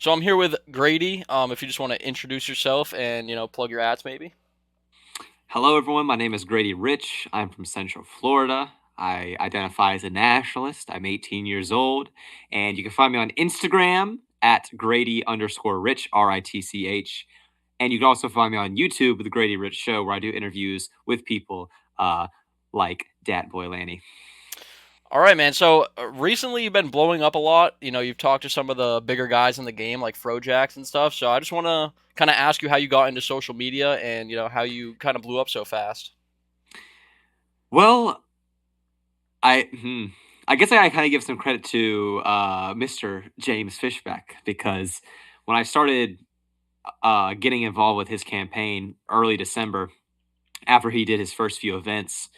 So I'm here with Grady. If you just want to introduce yourself and plug your ads, maybe. Hello, everyone. My name is Grady Ritch. I'm from Central Florida. I identify as a nationalist. I'm 18 years old, and you can find me on Instagram at Grady underscore Rich, Ritch. And you can also find me on YouTube with the Grady Rich Show, where I do interviews with people uh, like Dat Boy Lanny. All right, man. So recently you've been blowing up a lot. You've talked to some of the bigger guys in the game, like Frojax and stuff. So I just want to kind of ask you how you got into social media and how you kind of blew up so fast. Well, I hmm, I guess I kind of give some credit to Mr. James Fishback because when I started getting involved with his campaign early December after he did his first few events.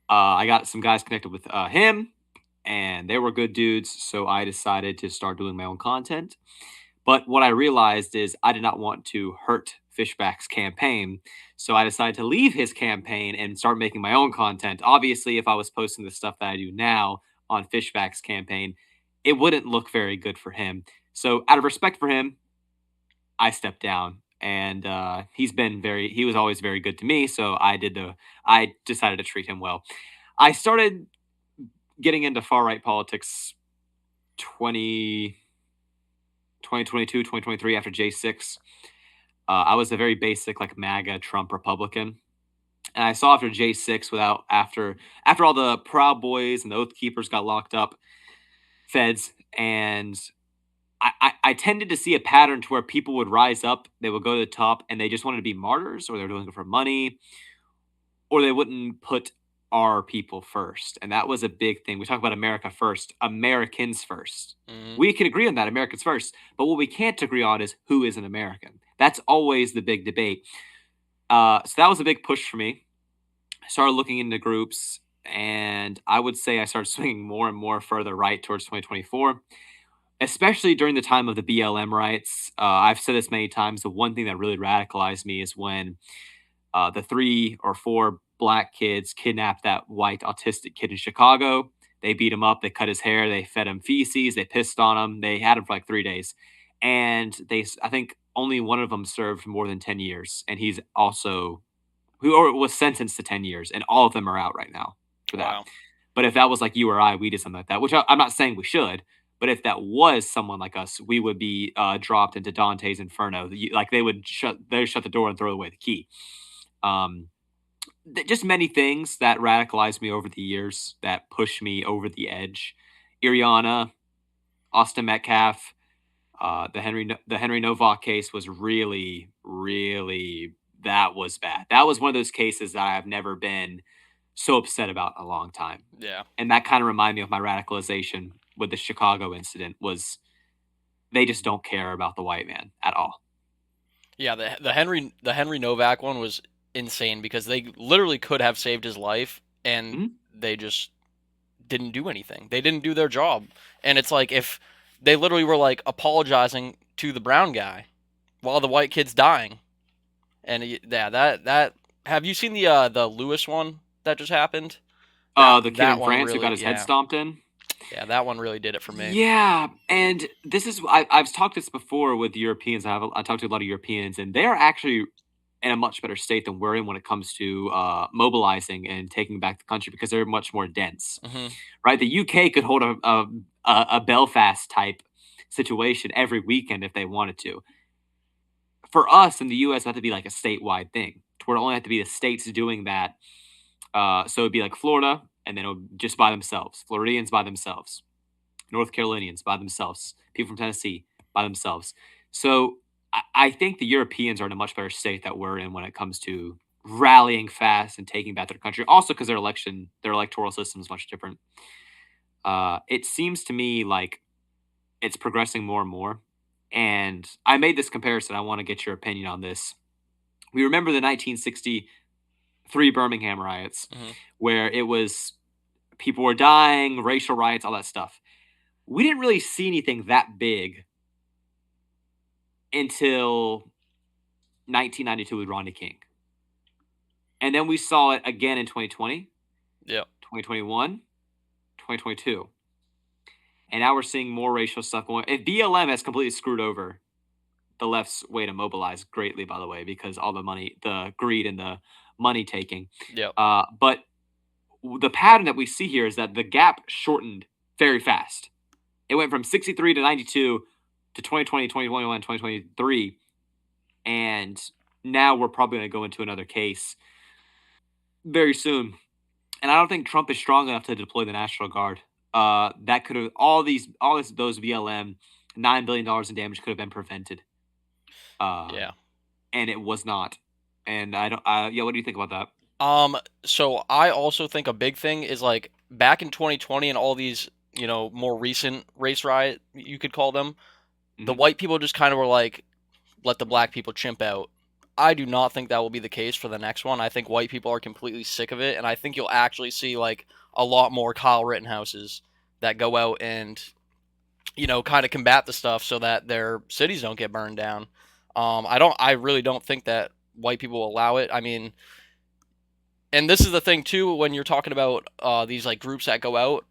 I got some guys connected with him, and they were good dudes. So I decided to start doing my own content. But what I realized is I did not want to hurt Fishback's campaign. So I decided to leave his campaign and start making my own content. Obviously, if I was posting the stuff that I do now on Fishback's campaign, it wouldn't look very good for him. So, out of respect for him, I stepped down, and he was always very good to me. So I decided to treat him well. I started getting into far right politics 20 2022 2023 after J6. I was a very basic like MAGA Trump Republican. And I saw after J6 without after all the Proud Boys and the Oath Keepers got locked up, feds, and I tended to see a pattern to where people would rise up, they would go to the top, and they just wanted to be martyrs, or they were doing it for money, or they wouldn't put our people first. And that was a big thing. We talk about America first, Americans first. Hmm. We can agree on that, Americans first. But what we can't agree on is who is an American. That's always the big debate. So that was a big push for me. I started looking into groups, and I would say I started swinging more and more further right towards 2024, especially during the time of the BLM riots. I've said this many times. The one thing that really radicalized me is when the three or four black kids kidnapped that white autistic kid in Chicago. They beat him up. They cut his hair. They fed him feces. They pissed on him. They had him for like 3 days, and I think only one of them served more than 10 years, and he's also who or was sentenced to 10 years, and all of them are out right now for that. Wow. But if that was like you or I, we did something like that, which I'm not saying we should, but if that was someone like us, we would be dropped into Dante's Inferno. Like they shut the door and throw away the key. Um, just many things that radicalized me over the years that pushed me over the edge. Iriana, Austin Metcalf, the Henry Novak case was really that was bad. That was one of those cases that I have never been so upset about in a long time. Yeah. And that kind of reminded me of my radicalization with the Chicago incident was they just don't care about the white man at all. Yeah. The Henry Novak one was insane because they literally could have saved his life and Mhm. they just didn't do anything. They didn't do their job. And it's like if they literally were like apologizing to the brown guy while the white kid's dying. And yeah, that have you seen the Lewis one that just happened? That The kid that in one France who got really, his head yeah. stomped in. Yeah, that one really did it for me. Yeah, and this is I've talked this before with Europeans. I talked to a lot of Europeans, and they are actually in a much better state than we're in when it comes to mobilizing and taking back the country because they're much more dense. Hmm. Right, the UK could hold a Belfast type situation every weekend if they wanted to. For us in the US, it had to be like a statewide thing, to where it only had to be the states doing that. So it'd be like Florida, and then it would just by themselves, Floridians by themselves, North Carolinians by themselves, people from Tennessee by themselves. So I think the Europeans are in a much better state that we're in when it comes to rallying fast and taking back their country. Also, because their electoral system is much different. It seems to me like it's progressing more and more. And I made this comparison. I want to get your opinion on this. We remember the 1963 Birmingham riots, Hmm. where it was people were dying, racial riots, all that stuff. We didn't really see anything that big until 1992 with Rodney King. And then we saw it again in 2020, Yeah. 2021, 2022. and now we're seeing more racial stuff going. If BLM has completely screwed over the left's way to mobilize greatly, by the way, because all the money, the greed, and the money taking. Yep. But the pattern that we see here is that the gap shortened very fast. It went from 63 to 92 to 2020, 2021, 2023, and now we're probably going to go into another case very soon. And I don't think Trump is strong enough to deploy the National Guard. That could have those BLM $9 billion in damage could have been prevented. Yeah. And it was not. And I don't. Yeah, what do you think about that? So I also think a big thing is like back in 2020 and all these, more recent race riot, you could call them, the Hmm. white people just kind of were like, let the black people chimp out. I do not think that will be the case for the next one. I think white people are completely sick of it, and I think you'll actually see like a lot more Kyle Rittenhouses that go out and kind of combat the stuff so that their cities don't get burned down. I really don't think that white people will allow it. I mean, and this is the thing too when you're talking about these like groups that go out.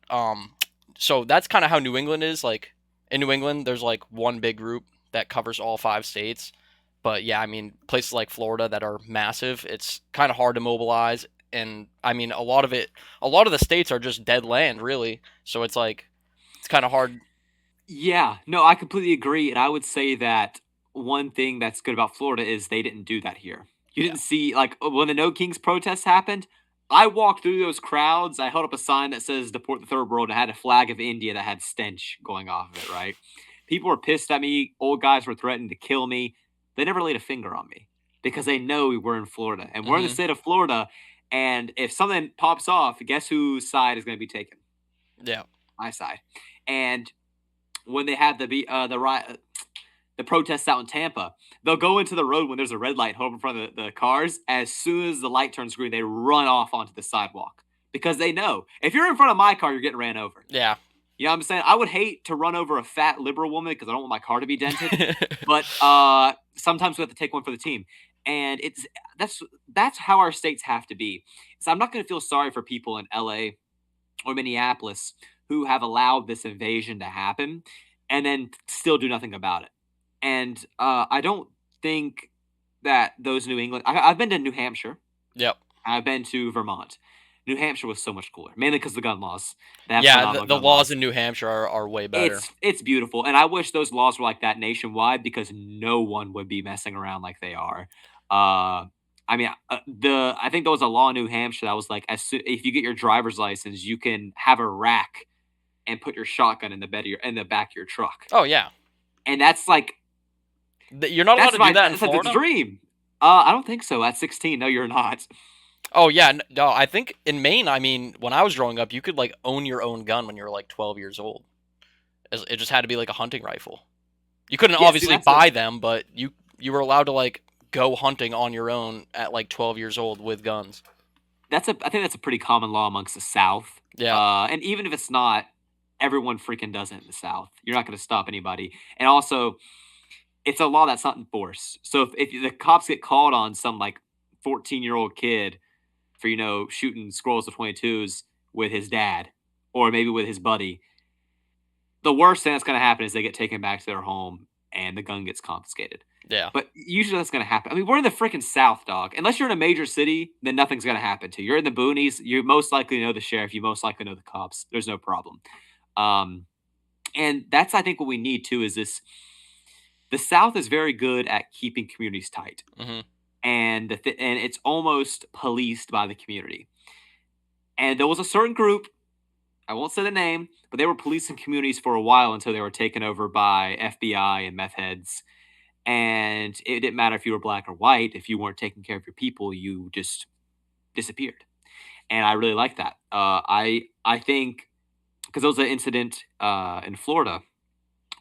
So that's kind of how New England is. Like in New England, there's like one big group that covers all 5 states. But yeah, I mean places like Florida that are massive, it's kind of hard to mobilize. And I mean a lot of the states are just dead land, really. So it's like it's kind of hard. Yeah, no, I completely agree. And I would say that one thing that's good about Florida is they didn't do that here. You Yeah. didn't see, like, when the No Kings protests happened, I walked through those crowds. I held up a sign that says deport the third world and had a flag of India that had stench going off of it, right? People were pissed at me. Old guys were threatening to kill me. They never laid a finger on me because they know we were in Florida and we're in the Hmm. state of Florida. And if something pops off, guess whose side is going to be taken? Yeah. My side. And when they have the protests out in Tampa, they'll go into the road when there's a red light, hold up in front of the cars. As soon as the light turns green, they run off onto the sidewalk because they know if you're in front of my car, you're getting ran over. Yeah. You know what I'm saying? I would hate to run over a fat liberal woman because I don't want my car to be dented. But sometimes we have to take one for the team, and that's that's how our states have to be. So I'm not going to feel sorry for people in LA or Minneapolis who have allowed this invasion to happen and then still do nothing about it. And I don't think that those New England. I've been to New Hampshire. Yep. I've been to Vermont. New Hampshire was so much cooler, mainly because of the gun laws. They have Yeah, the, phenomenal the gun laws laws. in New Hampshire are way better. It's beautiful, and I wish those laws were like that nationwide because no one would be messing around like they are. I mean, I think there was a law in New Hampshire that was like, if you get your driver's license, you can have a rack and put your shotgun in in the back of your truck. Oh yeah. And that's like You're not allowed to do that in that's like the Florida? dream. I don't think so. At 16, no, you're not. Oh yeah, no, I think in Maine, I mean, when I was growing up, you could like own your own gun when you were like 12 years old. It just had to be like a hunting rifle. You couldn't Yeah, see, obviously buy them, but you were allowed to like go hunting on your own at like 12 years old with guns. I think that's a pretty common law amongst the South. Yeah. And even if it's not, everyone freaking does it in the South. You're not going to stop anybody. And also, it's a law that's not enforced. So if the cops get called on some like 14-year-old kid for shooting squirrels with 22s with his dad or maybe with his buddy, the worst thing that's going to happen is they get taken back to their home and the gun gets confiscated. Yeah. But usually that's going to happen. I mean, we're in the freaking South, dog. Unless you're in a major city, then nothing's going to happen to you. You're in the boonies. You most likely know the sheriff. You most likely know the cops. There's no problem. Um, and that's, I think, what we need too is this. The South is very good at keeping communities tight, Mhm. and and it's almost policed by the community. And there was a certain group, I won't say the name, but they were policing communities for a while until they were taken over by FBI and meth heads. And it didn't matter if you were black or white. If you weren't taking care of your people, you just disappeared. And I really like that. I think because there was an incident in Florida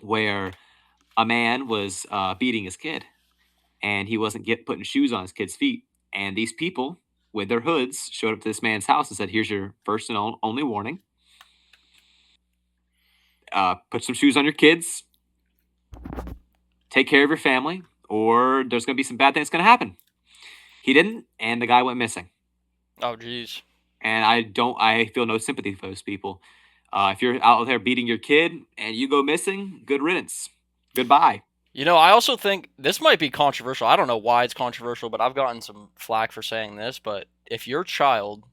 where a man was beating his kid, and he wasn't putting shoes on his kid's feet. And these people with their hoods showed up to this man's house and said, "Here's your first and only warning. Put some shoes on your kids. Take care of your family, or there's going to be some bad things going to happen." He didn't, and the guy went missing. Oh jeez. And I feel no sympathy for those people. If you're out there beating your kid and you go missing, good riddance. Goodbye. I also think this might be controversial. I don't know why it's controversial, but I've gotten some flack for saying this. But if your child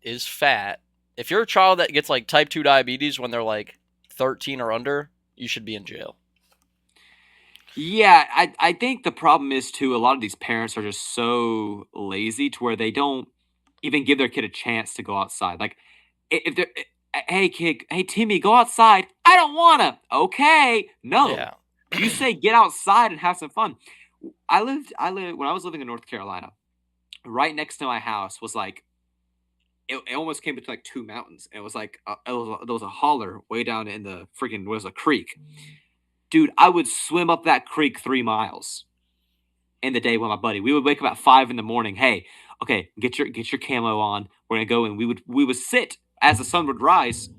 is fat, if you're a child that gets like type 2 diabetes when they're like 13 or under, you should be in jail. Yeah, I think the problem is too, a lot of these parents are just so lazy to where they don't even give their kid a chance to go outside. Like, if they're, hey kid, hey Timmy, go outside. I don't wanna. Okay, no. Yeah. You say get outside and have some fun. I lived when I was living in North Carolina. Right next to my house was like it almost came between like two mountains. It was like there was a holler way down in the freaking was a creek. Dude, I would swim up that creek 3 miles in the day with my buddy. We would wake up at 5 in the morning. Hey, okay, get your camo on. We're gonna go and we would sit as the sun would rise.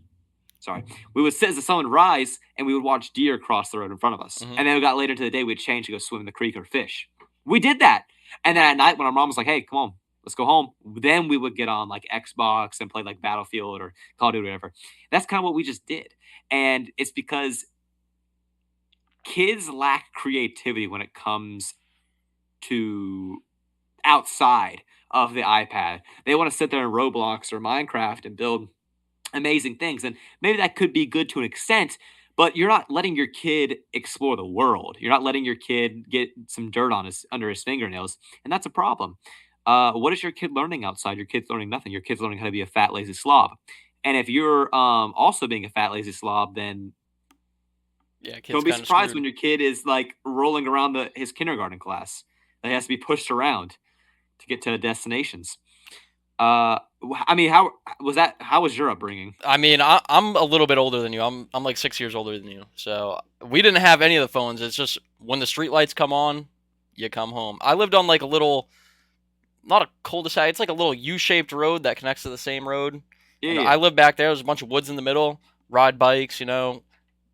Sorry, we would sit as the sun would rise and we would watch deer cross the road in front of us. Hmm. And then we got later into the day, we'd change to go swim in the creek or fish. We did that. And then at night, when our mom was like, "Hey, come on, let's go home," then we would get on like Xbox and play like Battlefield or Call of Duty, or whatever. That's kind of what we just did. And it's because kids lack creativity when it comes to outside of the iPad. They want to sit there in Roblox or Minecraft and build amazing things. And maybe that could be good to an extent, but you're not letting your kid explore the world. You're not letting your kid get some dirt on his under his fingernails, and that's a problem. What is your kid learning outside? Your kid's learning nothing. Your kid's learning how to be a fat, lazy slob. And if you're also being a fat, lazy slob, then Yeah, kid's don't be kind of surprised screwed. when your kid is like rolling around his kindergarten class. That he has to be pushed around to get to destinations. I mean, how was that? How was your upbringing? I mean, I'm a little bit older than you. I'm like 6 years older than you. So we didn't have any of the phones. It's just when the street lights come on, you come home. I lived on like a little, not a cul-de-sac. It's like a little U-shaped road that connects to the same road. Yeah, And yeah, I yeah. lived back there. There's a bunch of woods in the middle. Ride bikes,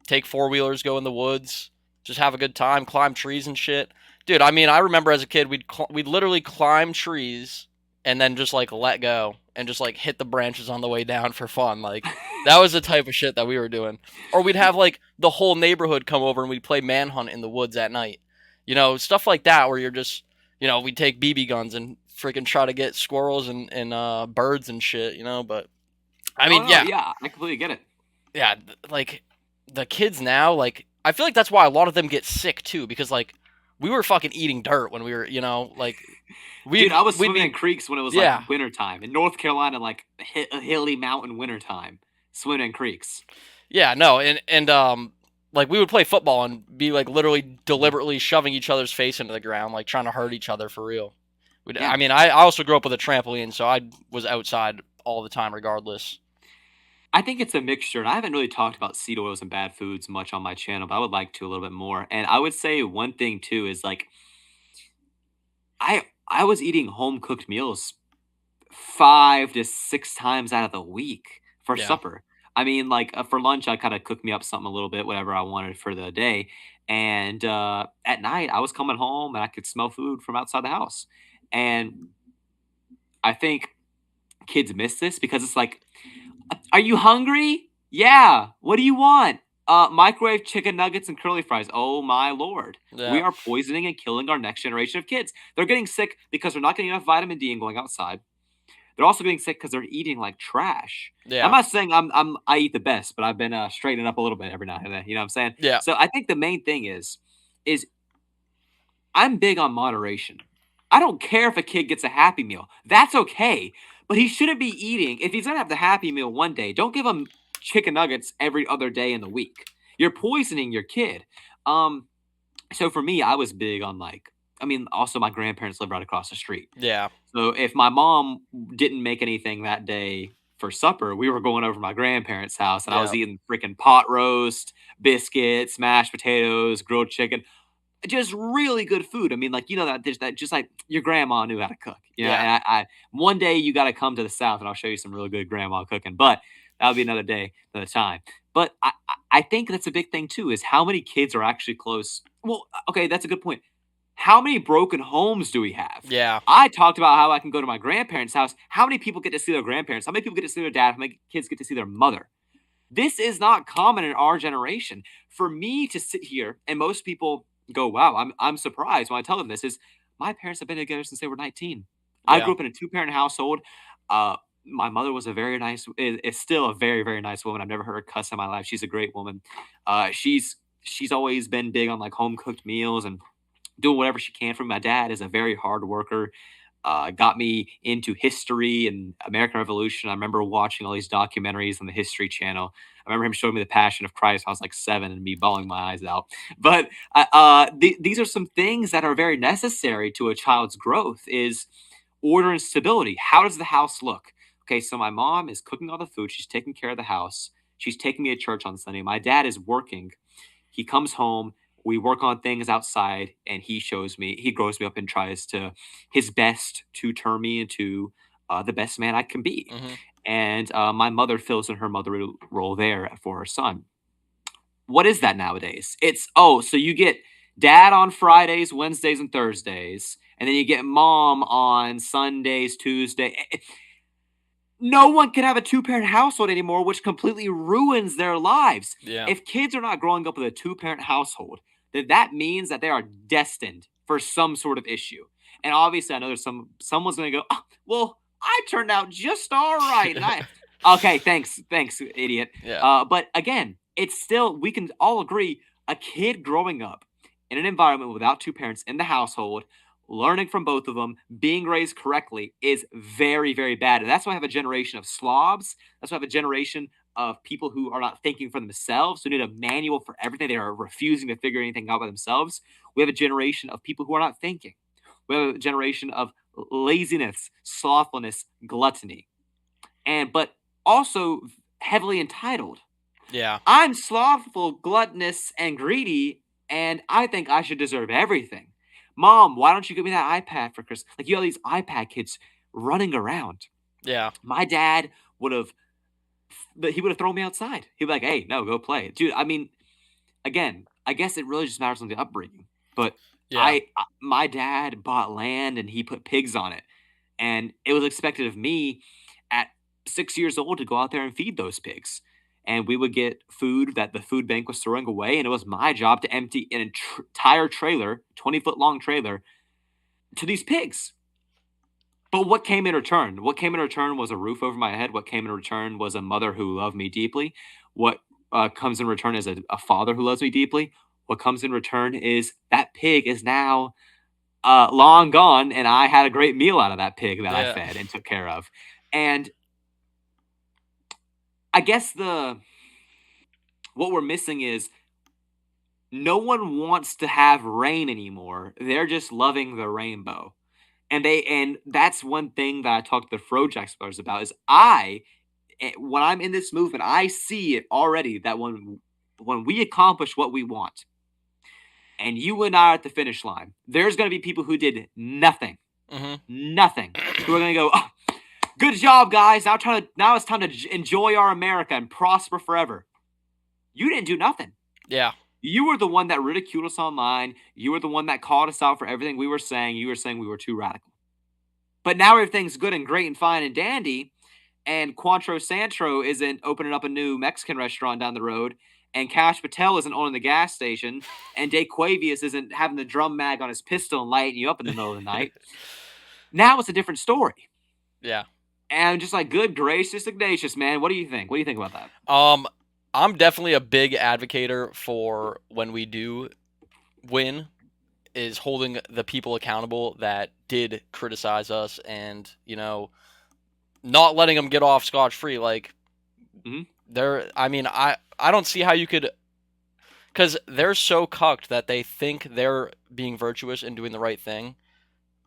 take four wheelers, go in the woods, just have a good time, climb trees and shit. Dude, I mean, I remember as a kid, we'd literally climb trees and then just like let go and just like hit the branches on the way down for fun. Like that was the type of shit that we were doing. Or we'd have like the whole neighborhood come over and we'd play manhunt in the woods at night. Stuff like that where you're just, we'd take BB guns and freaking try to get squirrels and birds and shit. But I Oh mean, no, yeah, yeah, I completely get it. yeah, like the kids now, like I feel like that's why a lot of them get sick too, because like we were fucking eating dirt when we were, like Dude, we'd I was we'd swimming in be creeks when it was like yeah, wintertime in North Carolina, like a hilly mountain wintertime, swimming in creeks. yeah, no, and like we would play football and be like literally deliberately shoving each other's face into the ground, like trying to hurt each other for real. I Yeah, mean, I also grew up with a trampoline, so I was outside all the time, regardless. I think it's a mixture, and I haven't really talked about seed oils and bad foods much on my channel, but I would like to a little bit more. And I would say one thing too is like I was eating home cooked meals 5 to 6 times out of the week for Yeah, supper. I mean, like for lunch, I kind of cooked me up something a little bit, whatever I wanted for the day. And at night, I was coming home and I could smell food from outside the house. And I think kids miss this because it's like, are you hungry? Yeah. What do you want? Microwave chicken nuggets and curly fries. Oh my lord. We yeah, are poisoning and killing our next generation of kids. They're getting sick because they're not getting enough vitamin D and going outside. They're also getting sick because they're eating like trash. I'm yeah, not saying I eat the best, but I've been straightening up a little bit every now and then. You know what I'm saying? yeah, So I think the main thing is I'm big on moderation. I don't care if a kid gets a Happy Meal. That's okay. But he shouldn't be eating. If he's going to have the Happy Meal one day, don't give him chicken nuggets every other day in the week. You're poisoning your kid. Um, so for me, I was big on like, I mean, also my grandparents live right across the street. yeah, So if my mom didn't make anything that day for supper, we were going over to my grandparents' house and I was yeah, eating freaking pot roast, biscuits, mashed potatoes, grilled chicken, just really good food. I mean, like that dish that just like your grandma knew how to cook. yeah, And I one day you got to come to the South and I'll show you some really good grandma cooking. But that'll be another day, another time. But I think that's a big thing too. Is how many kids are actually close. Well, okay, that's a good point. How many broken homes do we have? yeah. I talked about how I can go to my grandparents' house. How many people get to see their grandparents? How many people get to see their dad? How many kids get to see their mother? This is not common in our generation. For me to sit here and most people go, "Wow, I'm surprised," when I tell them this is my parents have been together since they were 19. I Yeah. grew up in a two-parent household. Uh, my mother was a very nice is still a very, very nice woman. I've never heard her cuss in my life. She's a great woman. She's always been big on like home cooked meals and doing whatever she can for me. My dad is a very hard worker. Got me into history and American Revolution. I remember watching all these documentaries on the History Channel. I remember him showing me the Passion of Christ. I was like 7 and me bawling my eyes out. But these are some things that are very necessary to a child's growth: is order and stability. How does the house look? Okay, so my mom is cooking all the food. She's taking care of the house. She's taking me to church on Sunday. My dad is working. He comes home, we work on things outside, and he grows me up and tries to his best to turn me into the best man I can be. Hmm. And my mother fills in her mother role there for her son. What is that nowadays? It's, oh, so you get dad on Fridays, Wednesdays, and Thursdays, and then you get mom on Sundays, Tuesday. No one can have a two-parent household anymore, which completely ruins their lives. Yeah. If kids are not growing up with a two-parent household, then that means that they are destined for some sort of issue. And obviously, I know there's someone's going to go, "Oh, well, I turned out just all right," and I, okay, thanks, idiot. Yeah. But again, it's still, we can all agree, a kid growing up in an environment without two parents in the household, learning from both of them, being raised correctly is very, very bad. And that's why I have a generation of slobs. That's why I have a generation of people who are not thinking for themselves, who need a manual for everything. They are refusing to figure anything out by themselves. We have a generation of people who are not thinking. We have a generation of laziness, slothfulness, gluttony, and but also heavily entitled. Yeah. I'm slothful, gluttonous, and greedy, and I think I should deserve everything. Mom, why don't you give me that iPad for Christmas? Like, you have these iPad kids running around. Yeah. My dad would have, he would have thrown me outside. He'd be like, "Hey, no, go play." Dude, I mean, again, I guess it really just matters on the upbringing. But Yeah. my dad bought land and he put pigs on it. And it was expected of me at 6 years old to go out there and feed those pigs. And we would get food that the food bank was throwing away. And it was my job to empty an entire trailer, 20-foot long trailer, to these pigs. But what came in return? What came in return was a roof over my head. What came in return was a mother who loved me deeply. What comes in return is a father who loves me deeply. What comes in return is that pig is now long gone, and I had a great meal out of that pig that I Yeah. fed and took care of. And I guess the what we're missing is no one wants to have rain anymore. They're just loving the rainbow. And that's one thing that I talked to the Frojack brothers about is when I'm in this movement, I see it already that when we accomplish what we want and you and I are at the finish line, there's going to be people who did nothing, Hmm. nothing, who are going to go, "Oh, good job, guys. Now it's time to enjoy our America and prosper forever." You didn't do nothing. Yeah. You were the one that ridiculed us online. You were the one that called us out for everything we were saying. You were saying we were too radical. But now everything's good and great and fine and dandy, and Cointreau Santro isn't opening up a new Mexican restaurant down the road, and Cash Patel isn't owning the gas station, and Daquavius isn't having the drum mag on his pistol and lighting you up in the middle of the night. Now it's a different story. Yeah. And I'm just like, good gracious Ignatius, man. What do you think? What do you think about that? Um, I'm definitely a big advocator for when we do win is holding the people accountable that did criticize us and, not letting them get off scotch free. Like, Hmm. I mean, I don't see how you could, because they're so cucked that they think they're being virtuous and doing the right thing,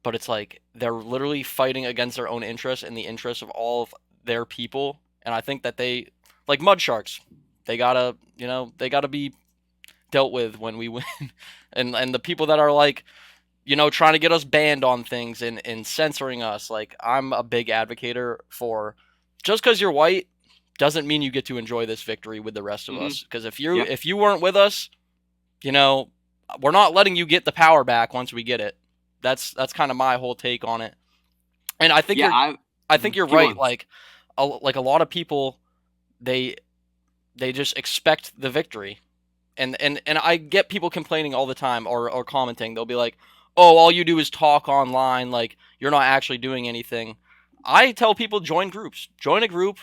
but it's like they're literally fighting against their own interests and the interests of all of their people. And I think that like mud sharks, they gotta be dealt with when we win. And the people that are like, trying to get us banned on things and censoring us. Like, I'm a big advocator for, just because you're white doesn't mean you get to enjoy this victory with the rest of Hmm. us. Because if you Yep. if you weren't with us, you know, we're not letting you get the power back once we get it. That's kind of my whole take on it. And Yeah. I think Mhm. you're Keep right. going. Like a lot of people, they They just expect the victory. And I get people complaining all the time or commenting. They'll be like, "Oh, all you do is talk online, like you're not actually doing anything." I tell people join groups. Join a group,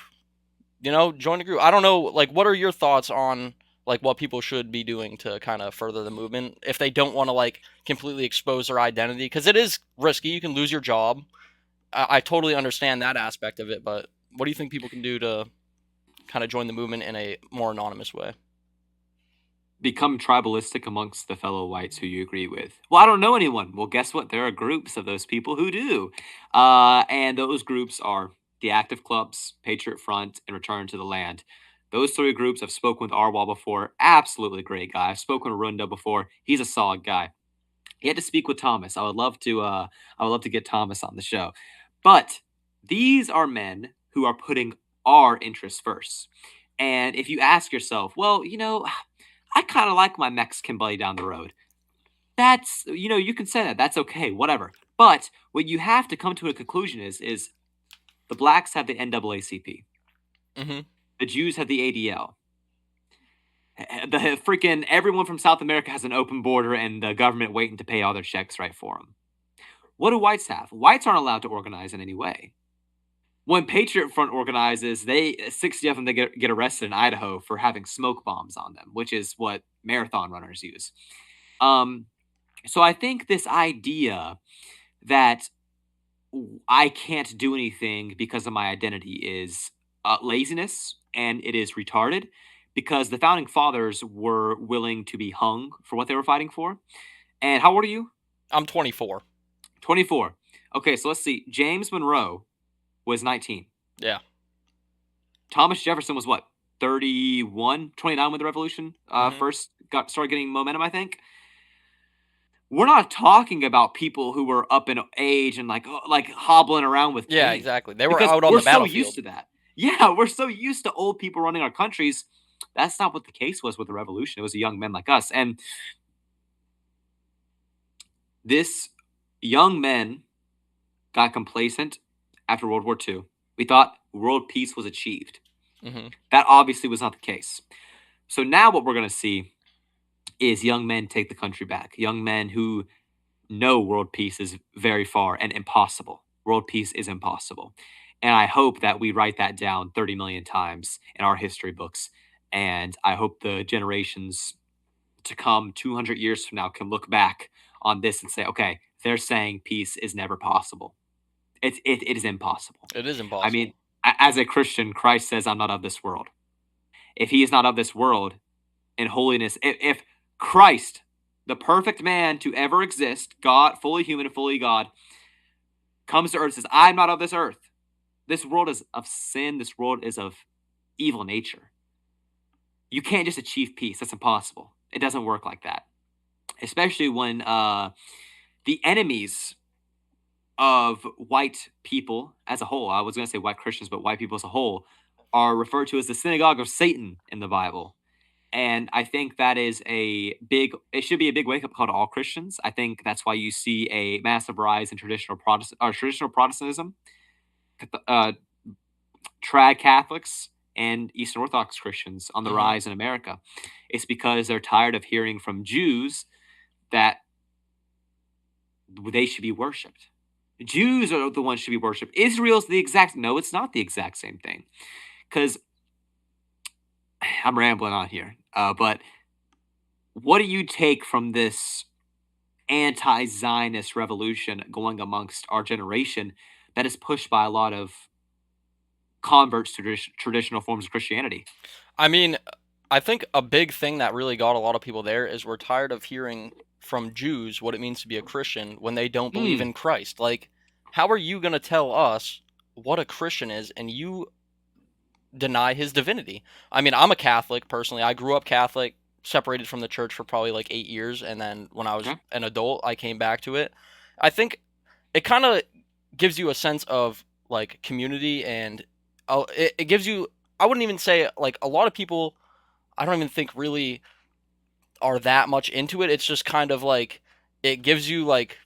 join a group. I don't know, like what are your thoughts on like what people should be doing to kind of further the movement if they don't want to like completely expose their identity because it is risky. You can lose your job. I totally understand that aspect of it, but what do you think people can do to kind of join the movement in a more anonymous way? Become tribalistic amongst the fellow whites who you agree with. Well, I don't know anyone. Well, guess what? There are groups of those people who do. And those groups are the Active Clubs, Patriot Front, and Return to the Land. Those three groups, I've spoken with Arwal before. Absolutely great guy. I've spoken with Runda before. He's a solid guy. He had to speak with Thomas. I would love to get Thomas on the show. But these are men who are putting our interests first. And if you ask yourself, well, I kind of like my Mexican buddy down the road. That's, you can say that. That's okay, whatever. But what you have to come to a conclusion is the blacks have the NAACP. Mm-hmm. The Jews have the ADL. The freaking everyone from South America has an open border and the government waiting to pay all their checks right for them. What do whites have? Whites aren't allowed to organize in any way. When Patriot Front organizes, 60 of them they get arrested in Idaho for having smoke bombs on them, which is what marathon runners use. Um, so I think this idea that I can't do anything because of my identity is laziness and it is retarded because the founding fathers were willing to be hung for what they were fighting for. And how old are you? I'm 24. 24. Okay, so let's see. James Monroe was 19. Yeah. Thomas Jefferson was what? 31, 29 when the revolution Mm-hmm. first started getting momentum, I think. We're not talking about people who were up in age and like hobbling around with Yeah, cane exactly. They were because out on we're the so used battlefield. to that. Yeah, we're so used to old people running our countries. That's not what the case was with the revolution. It was young men like us. And this young men got complacent after World War II. We thought world peace was achieved. Mm-hmm. That obviously was not the case. So now what we're going to see is young men take the country back. Young men who know world peace is very far and impossible. World peace is impossible. And I hope that we write that down 30 million times in our history books. And I hope the generations to come 200 years from now can look back on this and say, okay, they're saying peace is never possible. It is impossible. It is I mean, impossible. as a Christian, Christ says, I'm not of this world. If he is not of this world in holiness, if Christ, the perfect man to ever exist, God, fully human and fully God, comes to earth and says, I'm not of this earth. This world is of sin. This world is of evil nature. You can't just achieve peace. That's impossible. It doesn't work like that. Especially when the enemies of white people as a whole, I was going to say white Christians, but white people as a whole, are referred to as the synagogue of Satan in the Bible. And I think that is it should be a big wake up call to all Christians. I think that's why you see a massive rise in traditional Protestantism, uh, trad Catholics, and Eastern Orthodox Christians on the Mm-hmm. rise in America. It's because they're tired of hearing from Jews that they should be worshipped. Jews are the ones should be worshipped. Israel's the exact no, it's not the exact same thing. Because I'm rambling on here, but what do you take from this anti-Zionist revolution going amongst our generation that is pushed by a lot of converts to traditional forms of Christianity? I mean, I think a big thing that really got a lot of people there is we're tired of hearing from Jews what it means to be a Christian when they don't believe Hmm. in Christ. Like, how are you going to tell us what a Christian is and you deny his divinity? I mean, I'm a Catholic personally. I grew up Catholic, separated from the church for probably like 8 years. And then when I was Okay. an adult, I came back to it. I think it kind of gives you a sense of like community and it gives you, I wouldn't even say like a lot of people I don't even think really are that much into it. It's just kind of like it gives you like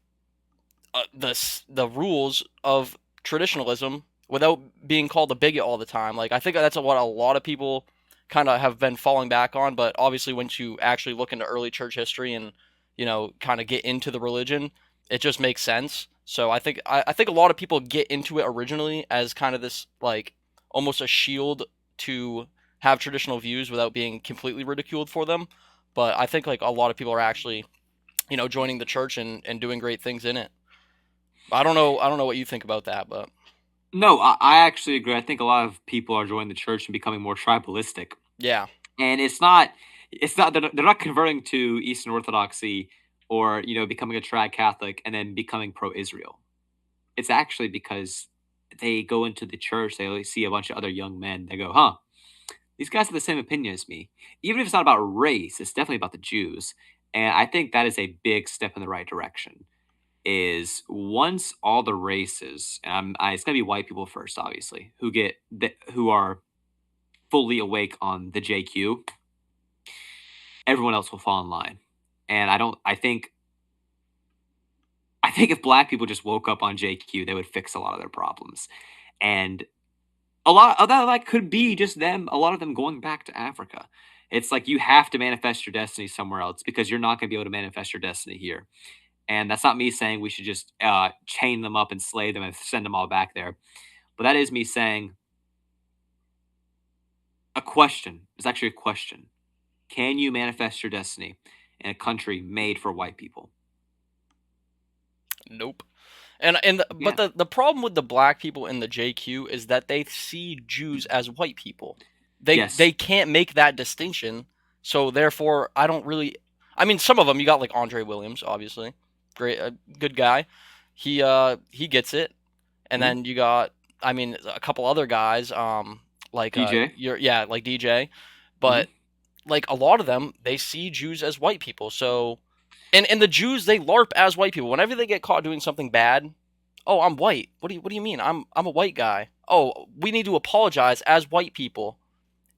the rules of traditionalism without being called a bigot all the time. Like I think that's what a lot of people kind of have been falling back on. But obviously, once you actually look into early church history and kind of get into the religion, it just makes sense. So I think a lot of people get into it originally as kind of this like almost a shield to have traditional views without being completely ridiculed for them. But I think like a lot of people are actually joining the church and doing great things in it. I don't know what you think about that, but No, I actually agree. I think a lot of people are joining the church and becoming more tribalistic, yeah, and it's not they're not converting to Eastern Orthodoxy or becoming a trad Catholic and then becoming pro-Israel. It's actually because they go into the church, they see a bunch of other young men, they go, huh, these guys have the same opinion as me. Even if it's not about race, it's definitely about the Jews. And I think that is a big step in the right direction. Is once all the races, it's going to be white people first, obviously, who are fully awake on the JQ, everyone else will fall in line. And I don't. I think if black people just woke up on JQ, they would fix a lot of their problems. And a lot of that could be just them, a lot of them going back to Africa. It's like you have to manifest your destiny somewhere else because you're not going to be able to manifest your destiny here. And that's not me saying we should just chain them up and slay them and send them all back there. But that is me saying a question. It's actually a question. Can you manifest your destiny in a country made for white people? nope. But Yeah. the problem with the black people in the JQ is that they see Jews as white people. They Yes. can't make that distinction. So therefore, I don't really. I mean, some of them you got like Andre Williams, obviously, great, good guy. He gets it, and Hmm. then you got I mean a couple other guys, like DJ. like DJ, Hmm. but like a lot of them they see Jews as white people. So and the Jews they LARP as white people. Whenever they get caught doing something bad, oh, I'm white. What do you mean? I'm a white guy. Oh, we need to apologize as white people.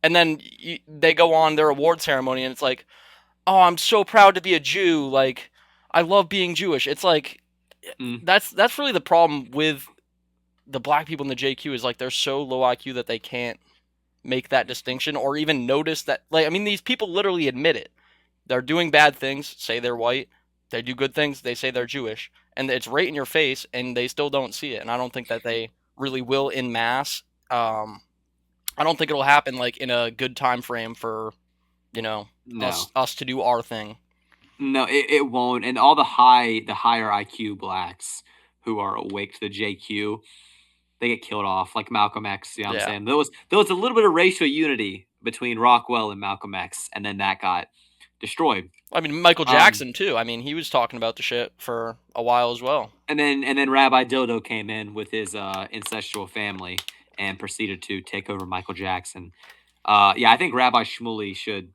And then they go on their award ceremony and it's like, "Oh, I'm so proud to be a Jew. Like I love being Jewish." It's like Mm. that's really the problem with the black people in the JQ is like they're so low IQ that they can't make that distinction or even notice that like I mean these people literally admit it. They're doing bad things, say they're white. They do good things, they say they're Jewish. And it's right in your face, and they still don't see it. And I don't think that they really will in mass. I don't think it'll happen like in a good time frame for No. us to do our thing. No, it won't. And all the higher IQ blacks who are awake to the JQ, they get killed off, like Malcolm X. You know what I'm Yeah, saying? There was a little bit of racial unity between Rockwell and Malcolm X, and then that got destroyed. I mean Michael Um, Jackson too. I mean he was talking about the shit for a while as well. and then Rabbi Dodo came in with his incestual family and proceeded to take over Michael Jackson. Yeah, I think Rabbi Shmuley should.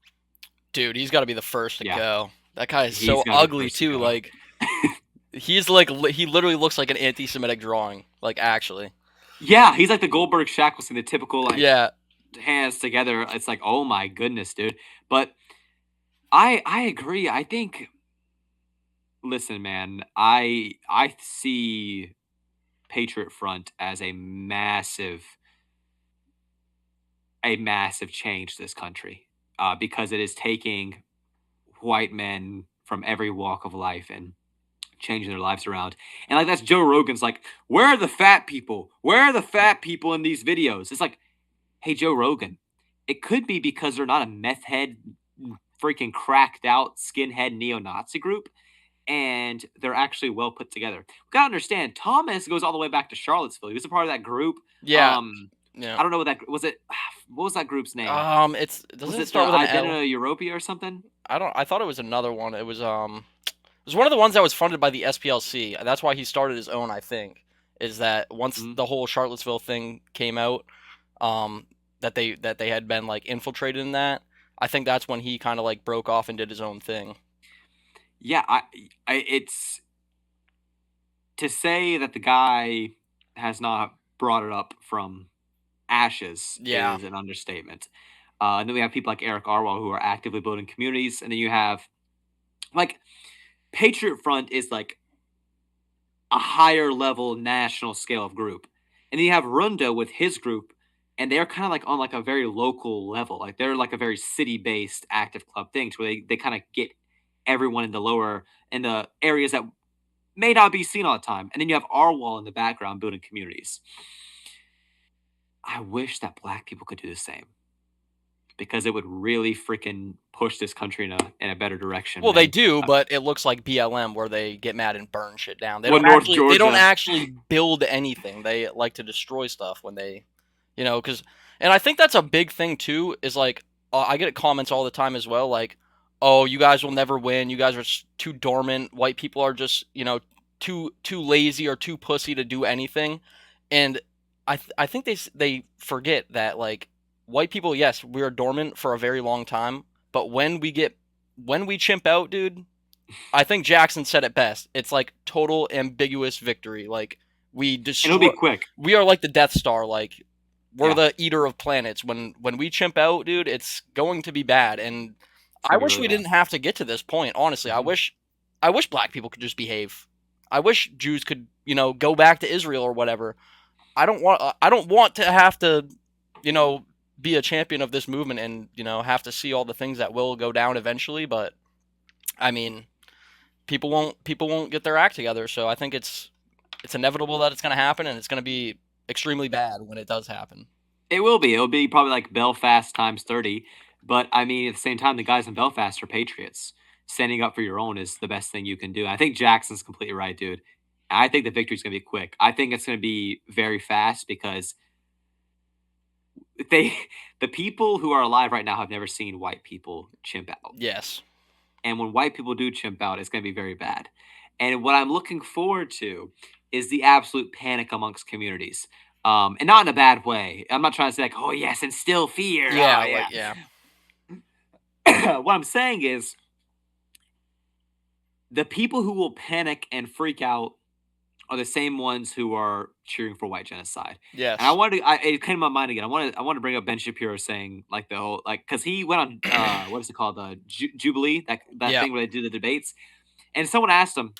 Dude, he's got to be the first to Yeah, go. That guy is he's so got to be the ugly first to too. go. Like he's like he literally looks like an anti-Semitic drawing. Like actually, Yeah, he's like the Goldberg Shackleton, the typical like yeah, hands together. It's like, oh my goodness, dude. But I agree. I think listen, man, I see Patriot Front as a massive change to this country. Because it is taking white men from every walk of life and changing their lives around. And like that's Joe Rogan's like, where are the fat people? Where are the fat people in these videos? It's like, hey Joe Rogan, it could be because they're not a meth head freaking cracked out skinhead neo-Nazi group and they're actually well put together. We gotta understand, Thomas goes all the way back to Charlottesville. He was a part of that group. yeah, Um, yeah. I don't know what that was. It what was that group's name? It's Was doesn't it it the start with an L? Identity Europia or something? I don't. I thought it was another one. It was one of the ones that was funded by the SPLC. That's why he started his own. I think is that once Mhm. the whole Charlottesville thing came out, um, that they had been like infiltrated in that. I think that's when he kind of like broke off and did his own thing. Yeah, it's to say that the guy has not brought it up from ashes Yeah, is an understatement. And then we have people like Eric Arwell who are actively building communities, and then you have like Patriot Front is like a higher level national scale of group, and then you have Rundo with his group. and they're kind of like on like a very local level. Like they're like a very city based active club thing, to where they kind of get everyone in the areas that may not be seen all the time. And then you have our wall in the background building communities. I wish that black people could do the same because it would really freaking push this country in a better direction, Well, they man. do, but it looks like BLM where they get mad and burn shit down. Well, North They don't Georgia. actually build anything. They like to destroy stuff when they, because and I think that's a big thing too is like I get comments all the time as well like, "Oh, you guys will never win. You guys are too dormant. White people are just, too lazy or too pussy to do anything." And I think they forget that like white people, yes, we are dormant for a very long time, but when we chimp out, dude, I think Jackson said it best. It's like total ambiguous victory. Like we And it'll destroy. be quick. We are like the Death Star. Like we're Yeah, the eater of planets. When we chimp out, dude, it's going to be bad. And it's I gonna be wish really we bad. didn't have to get to this point. Honestly, Hmm. I wish black people could just behave. I wish Jews could, go back to Israel or whatever. I don't want to have to, you know, be a champion of this movement and have to see all the things that will go down eventually. But I mean, people won't get their act together. So I think it's inevitable that it's going to happen, and it's going to be extremely bad when it does happen. It will be. It'll be probably like Belfast times 30. But I mean, at the same time, the guys in Belfast are patriots. Standing up for your own is the best thing you can do. I think Jackson's completely right, dude. I think the victory's gonna be quick. I think it's gonna be very fast because they the people who are alive right now have never seen white people chimp out. Yes. And when white people do chimp out, it's gonna be very bad. And what I'm looking forward to is the absolute panic amongst communities. And not in a bad way. I'm not trying to say like, oh yes, instill fear. Yeah. Oh Like yeah. yeah. What I'm saying is the people who will panic and freak out are the same ones who are cheering for white genocide. And I Yes. wanted to, it came to my mind again. I want to bring up Ben Shapiro saying like the whole like because he went on what is it called the Jubilee that Yeah. thing where they do the debates, and someone asked him,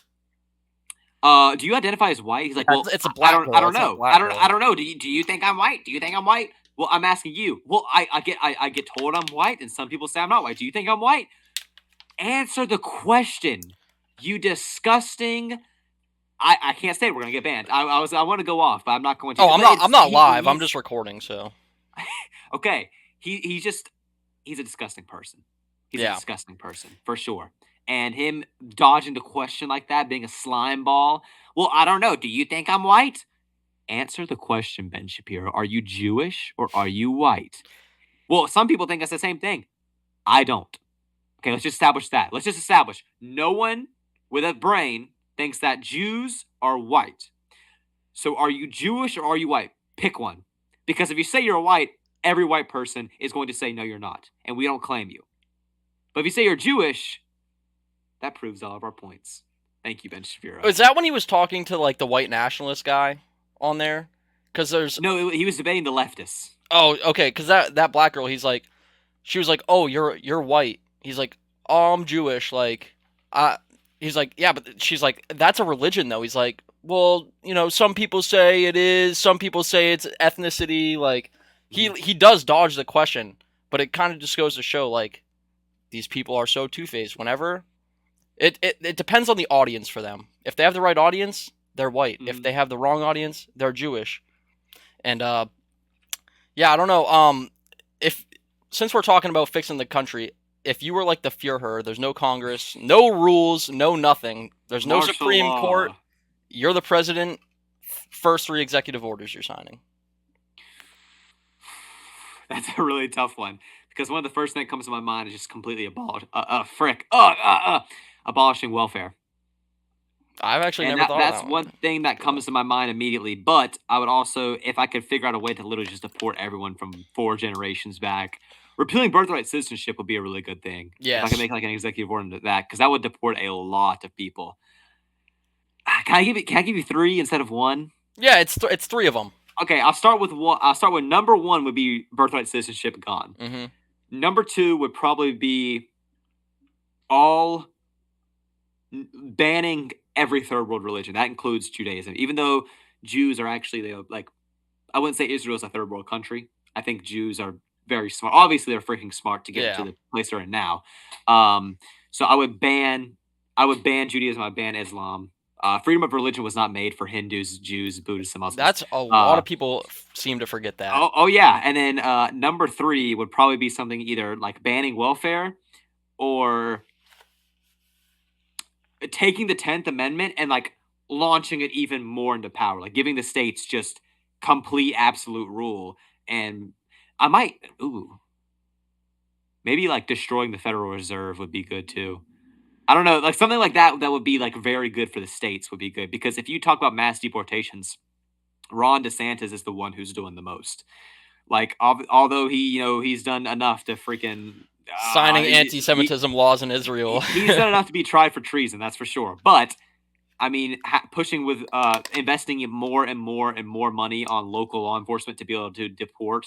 do you identify as white? He's Yeah. like, well, It's a black I girl. don't It's a know, black girl. I don't know. Do you think I'm white? Do you think I'm white? Well, I'm asking you. Well, I get told I'm white, and some people say I'm not white. Do you think I'm white? Answer the question. You disgusting. I can't say we're gonna get banned. I want to go off, but I'm not going Oh, to. But I'm it's not live. I'm he's just recording. So okay. He's just he's a disgusting person. He's a yeah. disgusting person for sure. And him dodging the question like that, being a slime ball. Well, I don't know. Do you think I'm white? Answer the question, Ben Shapiro. Are you Jewish or are you white? Well, some people think it's the same thing. I don't. Okay, let's just establish that. Let's just establish no one with a brain thinks that Jews are white. So are you Jewish or are you white? Pick one. Because if you say you're white, every white person is going to say, no, you're not. And we don't claim you. But if you say you're Jewish, that proves all of our points. Thank you, Ben Shapiro. Is that when he was talking to like the white nationalist guy on there? Because there's No, he was debating the leftists. oh okay. Because that black girl, she was like, "Oh, you're white." He's like, "Oh, I'm Jewish." Like, uh, he's like, "Yeah," but she's like, "That's a religion, though." He's like, "Well, some people say it is. Some people say it's ethnicity." Like, Mhm. he does dodge the question, but it kind of just goes to show like these people are so two faced. Whenever it depends on the audience for them. If they have the right audience, they're white. If Mhm. they have the wrong audience, they're Jewish. And yeah, I don't know. If since we're talking about fixing the country, if you were like the Führer, there's no Congress, no rules, no nothing. There's no Martial Supreme Court. law. You're the president. First three executive orders you're signing. That's a really tough one because one of the first thing that comes to my mind is just completely abolishing welfare. I've actually And never thought of that's that one. one thing that comes to my mind immediately. But I would also, if I could figure out a way to literally just deport everyone from 4 generations back, repealing birthright citizenship would be a really good thing. If I could Yes. make like an executive order to that, because that would deport a lot of people. Can I give you three instead of one? Yeah, it's three of them. Okay, I'll start with one. I'll start with number one would be birthright citizenship gone. Mm-hmm. Number two would probably be all banning every third world religion. That includes Judaism, even though Jews are actually like I wouldn't say Israel is a third world country. I think Jews are very smart. Obviously, they're freaking smart to get into Yeah. the place they're in now. Um, so I would ban Judaism. I would ban Islam. Freedom of religion was not made for Hindus, Jews, Buddhists, and Muslims. That's a lot Uh, of people seem to forget that. oh yeah, and then number three would probably be something either like banning welfare or taking the 10th Amendment and like launching it even more into power, like giving the states just complete absolute rule. And I might, ooh, maybe like destroying the Federal Reserve would be good too. I don't know, like something like that that would be like very good for the states would be good because if you talk about mass deportations, Ron DeSantis is the one who's doing the most. Like, although he's done enough to freaking, Signing he, anti-Semitism laws in Israel. he's done enough to be tried for treason, that's for sure. But I mean, pushing with investing in more and more and more money on local law enforcement to be able to deport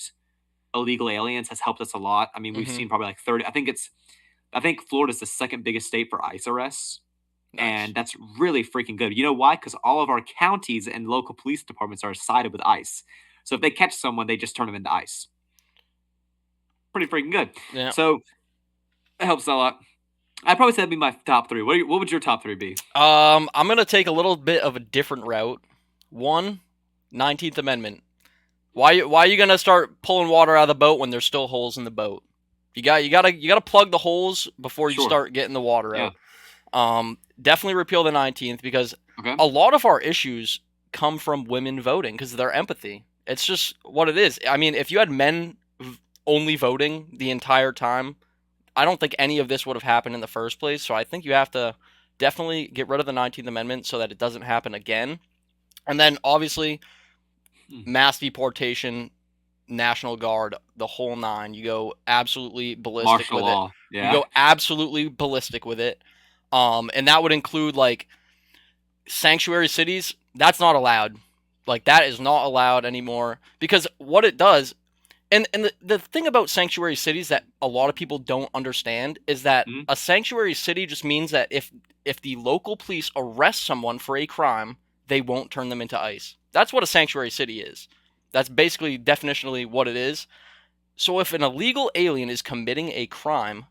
illegal aliens has helped us a lot. I mean, we've Hmm. seen probably like 30. I think Florida's the second biggest state for ICE arrests, Nice. and that's really freaking good. You know why? Because all of our counties and local police departments are sided with ICE. So if they catch someone, they just turn them into ICE. Pretty freaking good. Yeah. So it helps a lot. I'd probably say that'd be my top three. What would your top three be? I'm gonna take a little bit of a different route. One, 19th Amendment. Why are you gonna start pulling water out of the boat when there's still holes in the boat? You gotta plug the holes before you Sure. start getting the water Yeah. out. Definitely repeal the 19th because Okay. a lot of our issues come from women voting because of their empathy. It's just what it is. I mean, if you had men only voting the entire time, I don't think any of this would have happened in the first place. So I think you have to definitely get rid of the 19th Amendment so that it doesn't happen again. And then obviously Hmm. mass deportation, National Guard, the whole nine. You go absolutely ballistic Martial with it. law. You Yeah. go absolutely ballistic with it. And that would include like sanctuary cities. That's not allowed. Like that is not allowed anymore because what it does, and the thing about sanctuary cities that a lot of people don't understand is that Mhm. a sanctuary city just means that if the local police arrest someone for a crime, they won't turn them into ICE. That's what a sanctuary city is. That's basically definitionally what it is. So if an illegal alien is committing a crime,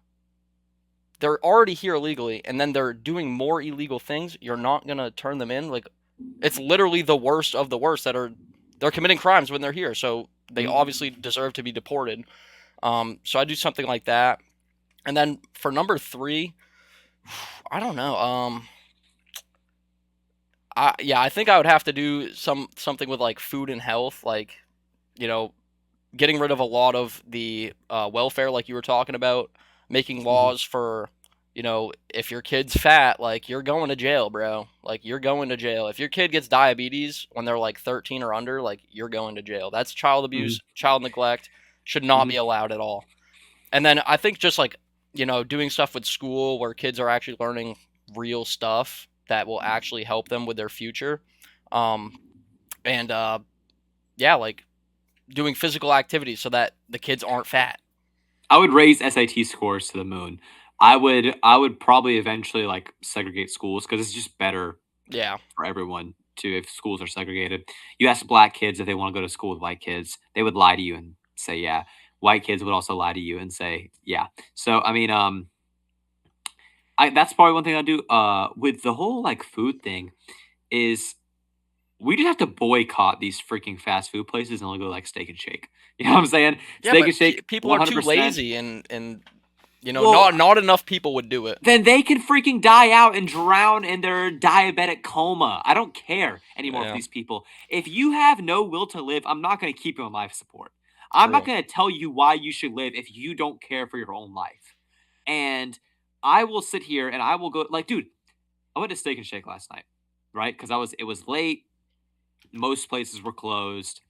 they're already here illegally, and then they're doing more illegal things. You're not gonna turn them in. Like it's literally the worst of the worst that are they're committing crimes when they're here. So they Mhm. obviously deserve to be deported. So I do something like that, and then for number three, I don't know. I think I would have to do something with like food and health, like you know getting rid of a lot of the welfare, like you were talking about, making Mhm. laws for, if your kid's fat, like you're going to jail, bro. Like you're going to jail. If your kid gets diabetes when they're like 13 or under, like you're going to jail. That's child Mhm. abuse, child neglect, should not Mhm. be allowed at all. And then I think just like, doing stuff with school where kids are actually learning real stuff that will actually help them with their future. Um, and yeah, like doing physical activities so that the kids aren't fat. I would raise SAT scores to the moon. I would probably eventually like segregate schools because it's just better Yeah, for everyone to if schools are segregated. You ask black kids if they want to go to school with white kids, they would lie to you and say yeah. White kids would also lie to you and say yeah. So I mean, I that's probably one thing I do. With the whole like food thing is we just have to boycott these freaking fast food places and only go like Steak and Shake. You know what I'm saying? yeah, Steak but and Shake, people are too 100%. lazy, and Well, not enough people would do it. then they can freaking die out and drown in their diabetic coma. I don't care anymore for Yeah, these people. If you have no will to live, I'm not going to keep you on life support. I'm not true. going to tell you why you should live if you don't care for your own life. And I will sit here and I will go like, dude, I went to Steak and Shake last night, right? Because it was late. Most places were closed.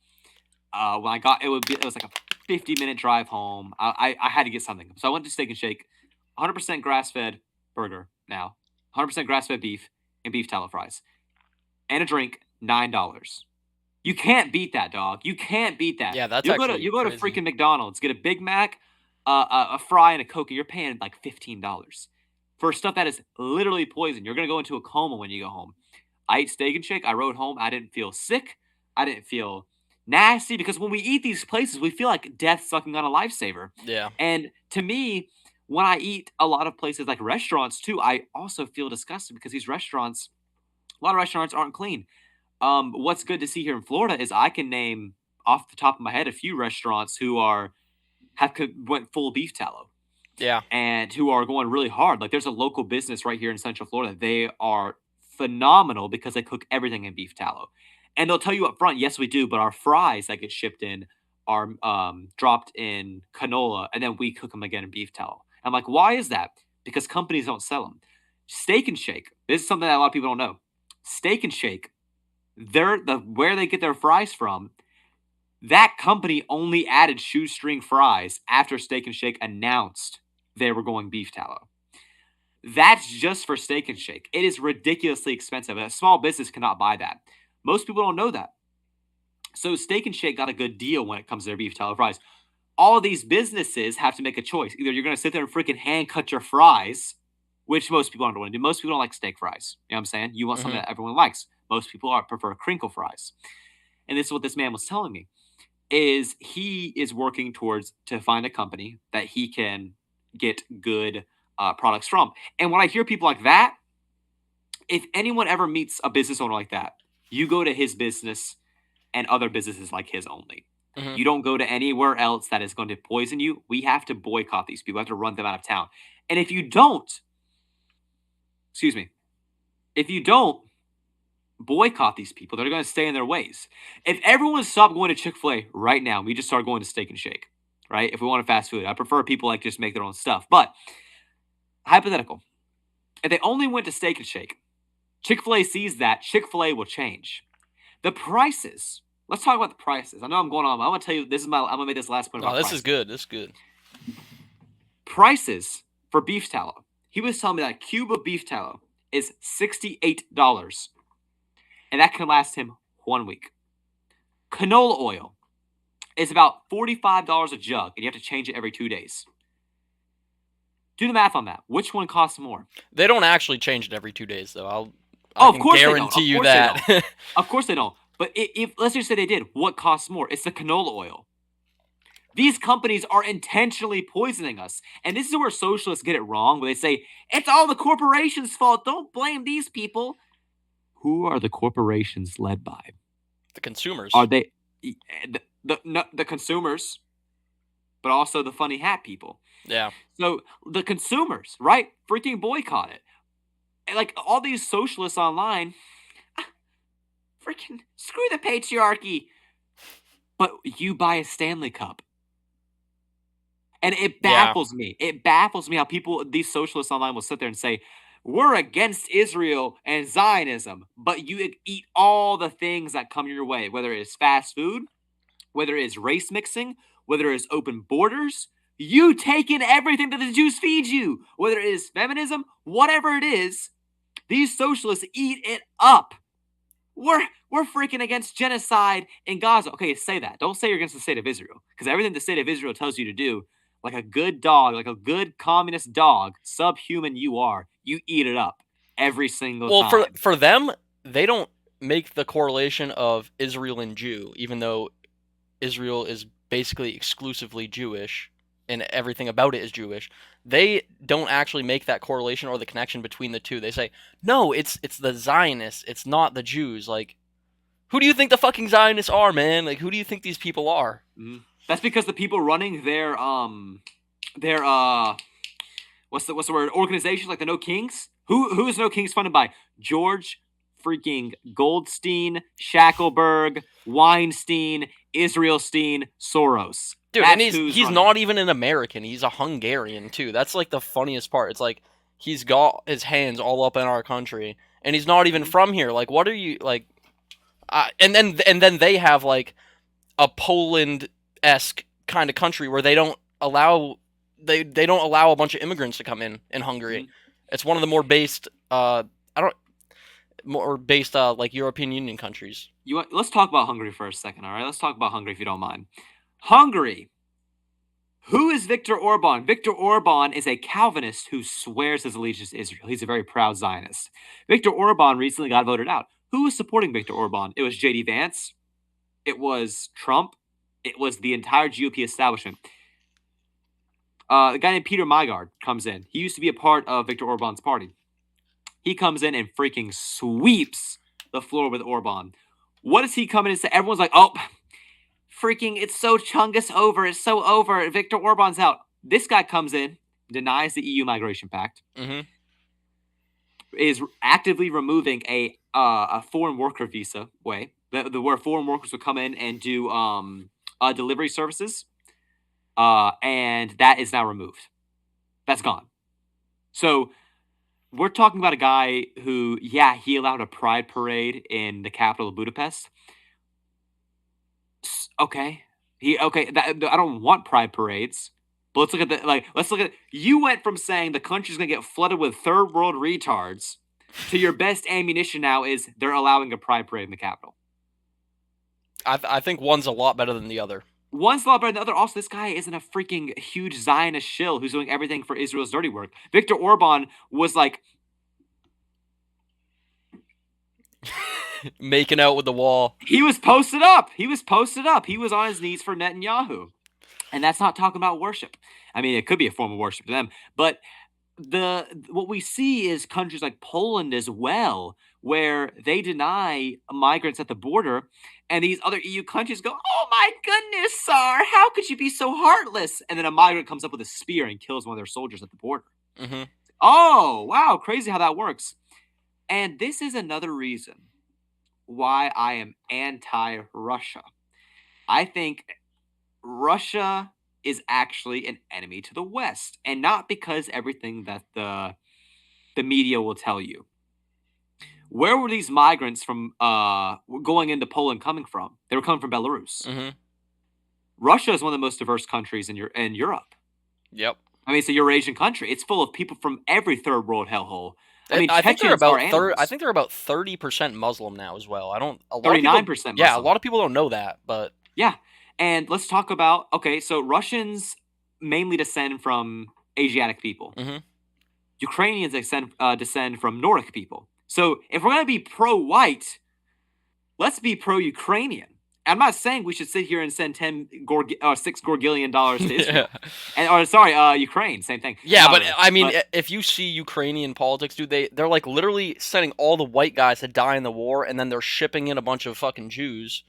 When I got it was like a 50-minute drive home. I had to get something, so I went to Steak and Shake, 100% grass fed burger now, 100% grass fed beef and beef tallow fries and a drink, $9. You can't beat that, dog. You can't beat that. Yeah, that's You'll go to actually you go to crazy. freaking McDonald's, get a Big Mac, a fry, and a Coke, and you're paying like $15 for stuff that is literally poison. You're gonna go into a coma when you go home. I ate Steak and Shake. I rode home. I didn't feel sick. I didn't feel nasty because when we eat these places, we feel like death sucking on a lifesaver. Yeah. And to me, when I eat a lot of places like restaurants too, I also feel disgusted because these restaurants, a lot of restaurants aren't clean. What's good to see here in Florida is I can name off the top of my head a few restaurants who went full beef tallow Yeah. and who are going really hard. Like there's a local business right here in Central Florida. They are phenomenal because they cook everything in beef tallow. And they'll tell you up front, yes, we do, but our fries that get shipped in are dropped in canola, and then we cook them again in beef tallow. I'm like, why is that? Because companies don't sell them. Steak and Shake. This is something that a lot of people don't know. Steak and Shake, where they get their fries from. That company only added shoestring fries after Steak and Shake announced they were going beef tallow. That's just for Steak and Shake. It is ridiculously expensive. A small business cannot buy that. Most people don't know that. So Steak and Shake got a good deal when it comes to their beef tallow fries. All of these businesses have to make a choice. Either you're going to sit there and freaking hand cut your fries, which most people don't want to do. Most people don't like steak fries. You know what I'm saying? You want something Hmm. that everyone likes. Most people prefer crinkle fries. And this is what this man was telling me is he is working towards to find a company that he can get good products from. And when I hear people like that, if anyone ever meets a business owner like that, you go to his business and other businesses like his only. Hmm. You don't go to anywhere else that is going to poison you. We have to boycott these people. We have to run them out of town. And if you don't, excuse me, if you don't boycott these people, they're going to stay in their ways. If everyone stopped going to Chick-fil-A right now, we just start going to Steak and Shake, right? If we want a fast food, I prefer people like just make their own stuff. But hypothetical, if they only went to Steak and Shake, Chick-fil-A sees that, Chick-fil-A will change. The prices. Let's talk about the prices. I know I'm going on. I'm gonna tell you this is my. I'm gonna make this last point No, about this is prices. good. This is good. Prices for beef tallow. He was telling me that a cube of beef tallow is $68, and that can last him 1 week. Canola oil is about $45 a jug, and you have to change it every 2 days. Do the math on that. Which one costs more? They don't actually change it every 2 days, though. I Oh, of can course they don't. guarantee Of you course they don't. that. Of course they don't. But if let's just say they did, what costs more? It's the canola oil. These companies are intentionally poisoning us. And this is where socialists get it wrong, where they say, it's all the corporations' fault. Don't blame these people. Who are the corporations led by? The consumers. Are they the consumers, but also the funny hat people? Yeah. So the consumers, right? Freaking boycott it. And like all these socialists online, freaking screw the patriarchy. But you buy a Stanley Cup. And it Yeah. baffles me. It baffles me how people, these socialists online, will sit there and say, we're against Israel and Zionism, but you eat all the things that come your way, whether it is fast food, whether it is race mixing, whether it is open borders. You take in everything that the Jews feed you, whether it is feminism, whatever it is. These socialists eat it up. We're freaking against genocide in Gaza. Okay, say that. Don't say you're against the state of Israel, because everything the state of Israel tells you to do, like a good dog, like a good communist dog, subhuman you are, you eat it up every single Well, for time. for them, they don't make the correlation of Israel and Jew, even though Israel is basically exclusively Jewish and everything about it is Jewish. They don't actually make that correlation or the connection between the two. They say, "No, it's the Zionists, it's not the Jews." Like, who do you think the fucking Zionists are, man? Like, who do you think these people are? Mhm. That's because the people running their what's the word, organization, like the No Kings. Who is No Kings funded by? George freaking Goldstein, Shackelberg, Weinstein, Israelstein, Soros. Dude, and That's who's he's running it. not even an American. He's a Hungarian too. That's like the funniest part. It's like he's got his hands all up in our country and he's not even Mhm. from here. Like, what are you like and then they have like a Poland esque kind of country where they don't allow a bunch of immigrants to come in Hungary. Mhm. It's one of the more based I don't more based like European Union countries. Let's talk about Hungary for a second, all right? Let's talk about Hungary if you don't mind. Hungary. Who is Viktor Orban? Viktor Orban is a Calvinist who swears his allegiance to Israel. He's a very proud Zionist. Viktor Orban recently got voted out. Who was supporting Viktor Orban? It was J.D. Vance. it was Trump, it was the entire GOP establishment. A guy named Peter Mygard comes in. He used to be a part of Viktor Orban's party. He comes in and freaking sweeps the floor with Orban. What does he come in and say? Everyone's like, oh, freaking, it's so Chungus over. It's so over. Viktor Orban's out. This guy comes in, denies the EU Migration Pact, is actively removing a foreign worker visa way, where foreign workers would come in and do delivery services, and that is now removed. That's gone. So we're talking about a guy who, yeah, he allowed a pride parade in the capital of Budapest. Okay, I don't want pride parades. But let's look at let's look at, you went from saying the country's gonna get flooded with third world retards to your best ammunition now is they're allowing a pride parade in the capital. I think one's a lot better than the other. One's a lot better than the other. Also, this guy isn't a freaking huge Zionist shill who's doing everything for Israel's dirty work. Viktor Orban was like making out with the wall. He was posted up. He was posted up. He was on his knees for Netanyahu. And that's not talking about worship. I mean, it could be a form of worship to them, but what we see is countries like Poland as well, where they deny migrants at the border, and these other EU countries go, "Oh my goodness, Tsar, how could you be so heartless?" And then a migrant comes up with a spear and kills one of their soldiers at the border. Oh, wow, crazy how that works. And this is another reason why I am anti-Russia. I think Russia is actually an enemy to the West, and not because everything that the media will tell you. Where were these migrants from going into Poland coming from? They were coming from Belarus. Russia is one of the most diverse countries in Europe. Yep. I mean, it's a Eurasian country. It's full of people from every third world hellhole. I mean, I think they're Chechens are about animals. I think they're about 30% Muslim now as well. 39% Muslim. Yeah, a lot of people don't know that, but yeah. And let's talk about, okay, so Russians mainly descend from Asiatic people. Ukrainians descend from Nordic people. So if we're going to be pro-white, let's be pro-Ukrainian. I'm not saying we should sit here and send $6 gorgillion to Israel. Ukraine, same thing. Yeah, but I mean, if you see Ukrainian politics, dude, they're like literally sending all the white guys to die in the war, and then they're shipping in a bunch of fucking Jews,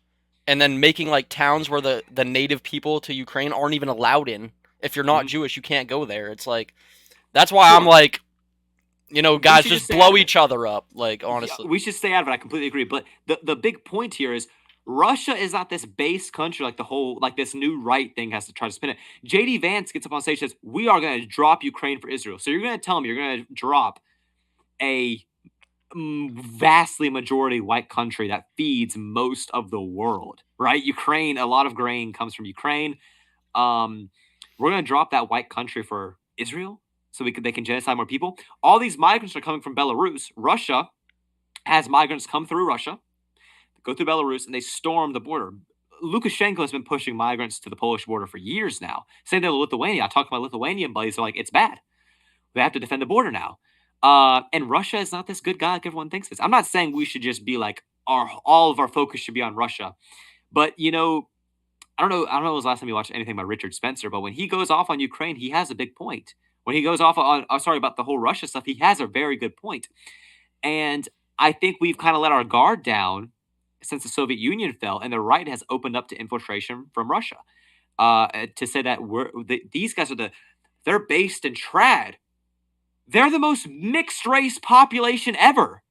and then making like towns where the native people to Ukraine aren't even allowed in. If you're not Jewish, you can't go there. It's like, that's why I'm like, guys, just blow each other up. Like, honestly, we should stay out of it. I completely agree. But the big point here is Russia is not this base country like the whole, like this new right thing has to try to spin it. J.D. Vance gets up on stage and says, we are going to drop Ukraine for Israel. So you're going to tell me you're going to drop a vastly majority white country that feeds most of the world, right? Ukraine, a lot of grain comes from Ukraine. We're going to drop that white country for Israel so they can genocide more people. All these migrants are coming from Belarus. Russia has migrants come through Russia, go through Belarus, and they storm the border. Lukashenko has been pushing migrants to the Polish border for years now. Same thing with Lithuania. I talked to my Lithuanian buddies. They're like, it's bad. We have to defend the border now. And Russia is not this good guy like everyone thinks it is. I'm not saying we should just be like, all of our focus should be on Russia. But, I don't know when was the last time you watched anything by Richard Spencer, but when he goes off on Ukraine, he has a big point. When he goes off on, about the whole Russia stuff, he has a very good point. And I think we've kind of let our guard down since the Soviet Union fell, and the right has opened up to infiltration from Russia. To say that these guys they're based in trad. They're the most mixed race population ever.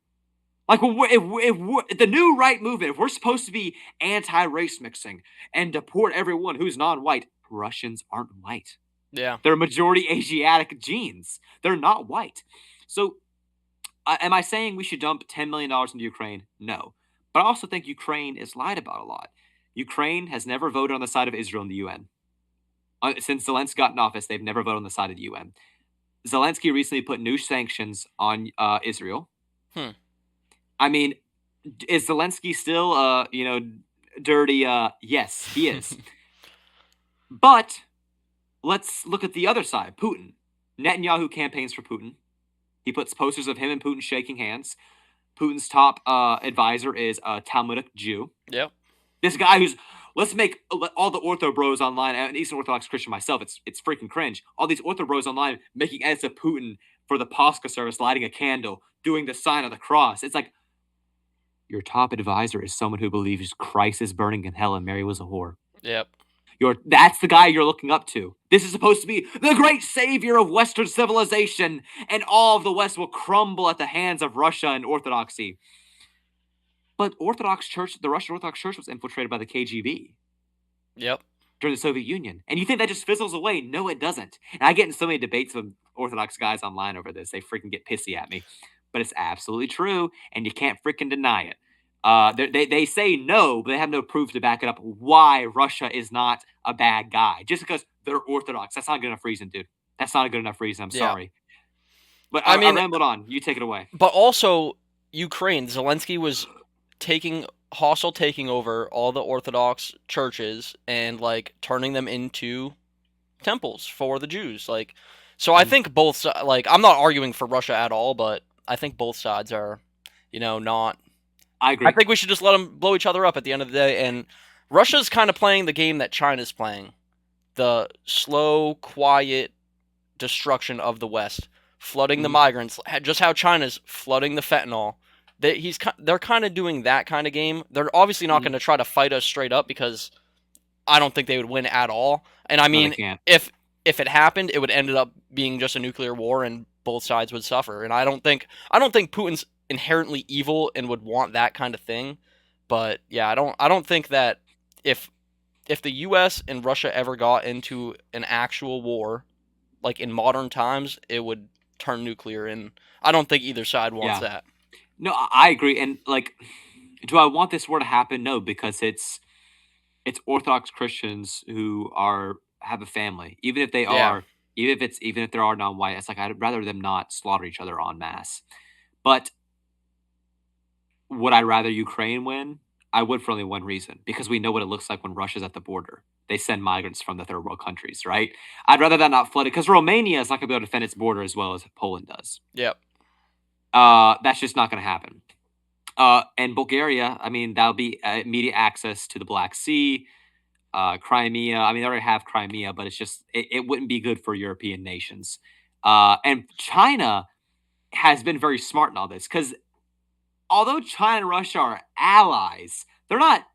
Like, if the new right movement, if we're supposed to be anti-race mixing and deport everyone who's non-white, Russians aren't white. Yeah. They're majority Asiatic genes. They're not white. So, am I saying we should dump $10 million into Ukraine? No. But I also think Ukraine is lied about a lot. Ukraine has never voted on the side of Israel in the UN. Since Zelensky got in office, they've never voted on the side of the UN. Zelensky recently put new sanctions on Israel. I mean, is Zelensky still, dirty? Yes, he is. But let's look at the other side. Putin. Netanyahu campaigns for Putin. He puts posters of him and Putin shaking hands. Putin's top advisor is a Talmudic Jew. Yep. This guy who's let's make all the Ortho Bros online, and Eastern Orthodox Christian myself. It's freaking cringe. All these Ortho Bros online making edits of Putin for the Pascha service, lighting a candle, doing the sign of the cross. It's like your top advisor is someone who believes Christ is burning in hell and Mary was a whore. Yep. That's the guy you're looking up to. This is supposed to be the great savior of Western civilization, and all of the West will crumble at the hands of Russia and Orthodoxy. But Orthodox Church, the Russian Orthodox Church, was infiltrated by the KGB Yep. during the Soviet Union. And you think that just fizzles away? No, it doesn't. And I get in so many debates with Orthodox guys online over this. They freaking get pissy at me. But it's absolutely true, and you can't freaking deny it. They say no, but they have no proof to back it up why Russia is not a bad guy. Just because they're Orthodox. That's not a good enough reason, dude. That's not a good enough reason. I'm Yeah. sorry. But I I mean, rambled on. You take it away. but also Ukraine. Zelensky was taking hostile taking over all the Orthodox churches and like turning them into temples for the Jews. Like, so I Mhm. think like I'm not arguing for Russia at all, but I think both sides are, not. I I agree. think we should just let them blow each other up at the end of the day. And Russia's kind of playing the game that China's playing, the slow, quiet destruction of the West, flooding the Mhm. migrants, just how China's flooding the fentanyl. They're kind of doing that kind of game. They're obviously not Mhm. going to try to fight us straight up because I don't think they would win at all. And I No, they mean, can't. if it happened, it would end up being just a nuclear war and both sides would suffer. And I don't think Putin's inherently evil and would want that kind of thing. But yeah, I don't think that if if the US and Russia ever got into an actual war, like in modern times, it would turn nuclear and I don't think either side wants Yeah. that. No, I agree. And like, do I want this war to happen? No, because it's Orthodox Christians who are have a family, Yeah. even if there are non-white. It's like I'd rather them not slaughter each other en masse. But would I rather Ukraine win? I would for only one reason, because we know what it looks like when Russia's at the border. They send migrants from the third world countries, right? I'd rather that not flooded because Romania is not going to be able to defend its border as well as Poland does. Yep. That's just not going to happen. And Bulgaria, I mean, that'll be immediate access to the Black Sea, Crimea. I mean, they already have Crimea, but it wouldn't be good for European nations. And China has been very smart in all this because although China and Russia are allies, they're not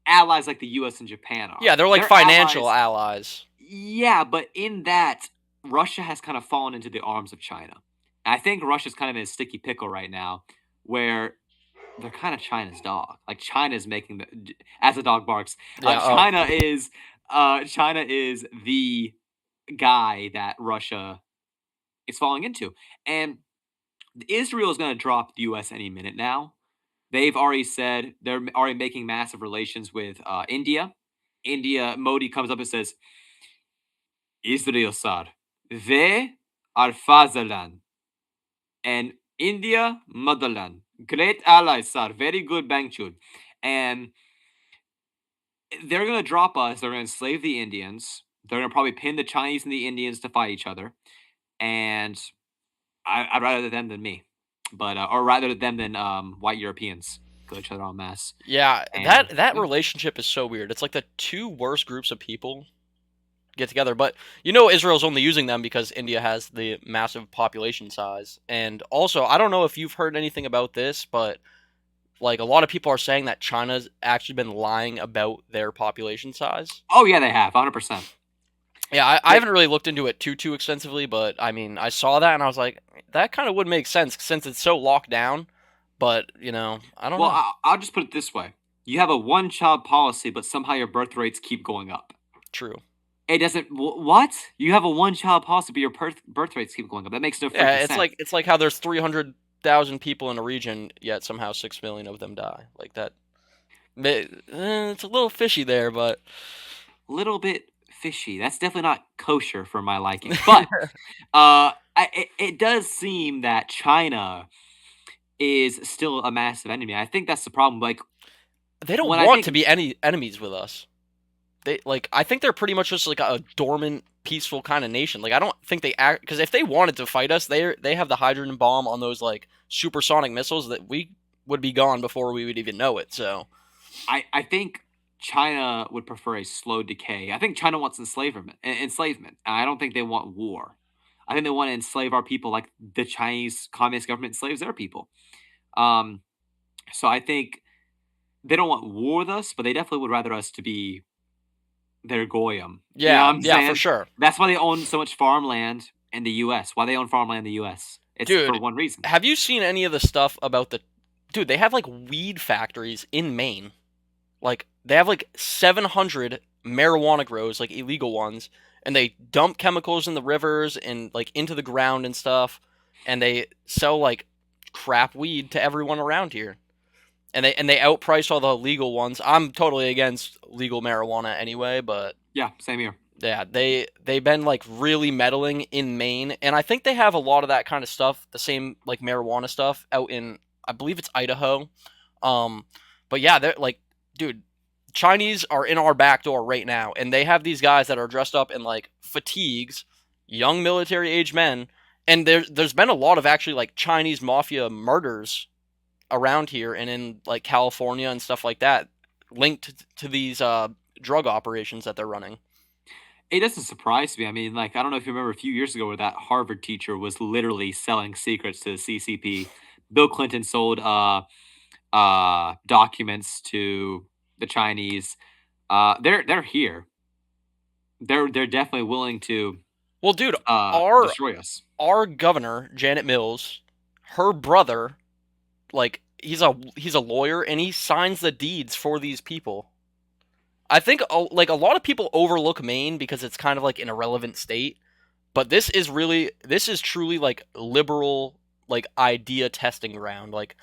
allies like the U.S. and Japan are. Yeah, they're like They're financial allies, allies. yeah, but in that, Russia has kind of fallen into the arms of China. I think Russia's kind of in a sticky pickle right now, where they're kind of China's dog. Like China's making as the dog barks. Yeah, oh. China is the guy that Russia is falling into, and Israel is going to drop the U.S. any minute now. They've already said they're already making massive relations with India. Modi comes up and says, "Israel sar ve our fatherland and India motherland. Great allies, sir. Very good Bangchud." And they're going to drop us. They're going to enslave the Indians. They're going to probably pin the Chinese and the Indians to fight each other. And I'd rather them than me, but or rather them than white Europeans kill each other en masse. Yeah, And that yeah, relationship is so weird. It's like the two worst groups of people get together, but Israel's only using them because India has the massive population size. And also, I don't know if you've heard anything about this, but like a lot of people are saying that China's actually been lying about their population size. oh yeah, they have 100%. Yeah, I They haven't really looked into it too extensively, but I mean, I saw that and I was like, that kind of would make sense since it's so locked down. But I don't well, know. I'll just put it this way: you have a one-child policy, but somehow your birth rates keep going up. True. It doesn't. What? You have a one-child policy, but your birth rates keep going up. That makes no Yeah, freaking sense. it's like how there's 300,000 people in a region, yet somehow 6 million of them die. Like that. It's a little fishy there, but Little bit fishy. That's definitely not kosher for my liking. But it does seem that China is still a massive enemy. I think that's the problem. Like they don't when I want to think, be any enemies with us. I think they're pretty much just like a dormant, peaceful kind of nation. Like I don't think they act because if they wanted to fight us, they have the hydrogen bomb on those like supersonic missiles that we would be gone before we would even know it. So I think China would prefer a slow decay. I think China wants enslavement. Enslavement. I don't think they want war. I think they want to enslave our people like the Chinese Communist government enslaves their people. Um, so I think they don't want war with us, but they definitely would rather us to be their goyim. You know Yeah, what I'm yeah, for saying? sure. That's why they own so much farmland in the U.S. Why they own farmland in the U.S. It's for Dude, one reason. have you seen any of the stuff about the Dude, they have like weed factories in Maine. Like they have like 700 marijuana grows, like illegal ones, and they dump chemicals in the rivers and like into the ground and stuff, and they sell like crap weed to everyone around here. And they outprice all the legal ones. I'm totally against legal marijuana anyway, but Yeah, same here. yeah, they've been like really meddling in Maine, and I think they have a lot of that kind of stuff, the same like marijuana stuff out in, I believe it's Idaho. Um, but yeah, they're like, dude, Chinese are in our back door right now, and they have these guys that are dressed up in like fatigues, young military age men, and there's been a lot of actually like Chinese mafia murders around here and in like California and stuff like that, linked to these drug operations that they're running. It doesn't surprise me. I mean, like, I don't know if you remember a few years ago where that Harvard teacher was literally selling secrets to the CCP. Bill Clinton sold documents to the Chinese. They're here. They're definitely willing to Well, dude, our destroy us. our governor Janet Mills, her brother, like he's a lawyer and he signs the deeds for these people. I think like a lot of people overlook Maine because it's kind of like an irrelevant state, but this is truly like liberal like idea testing ground. Like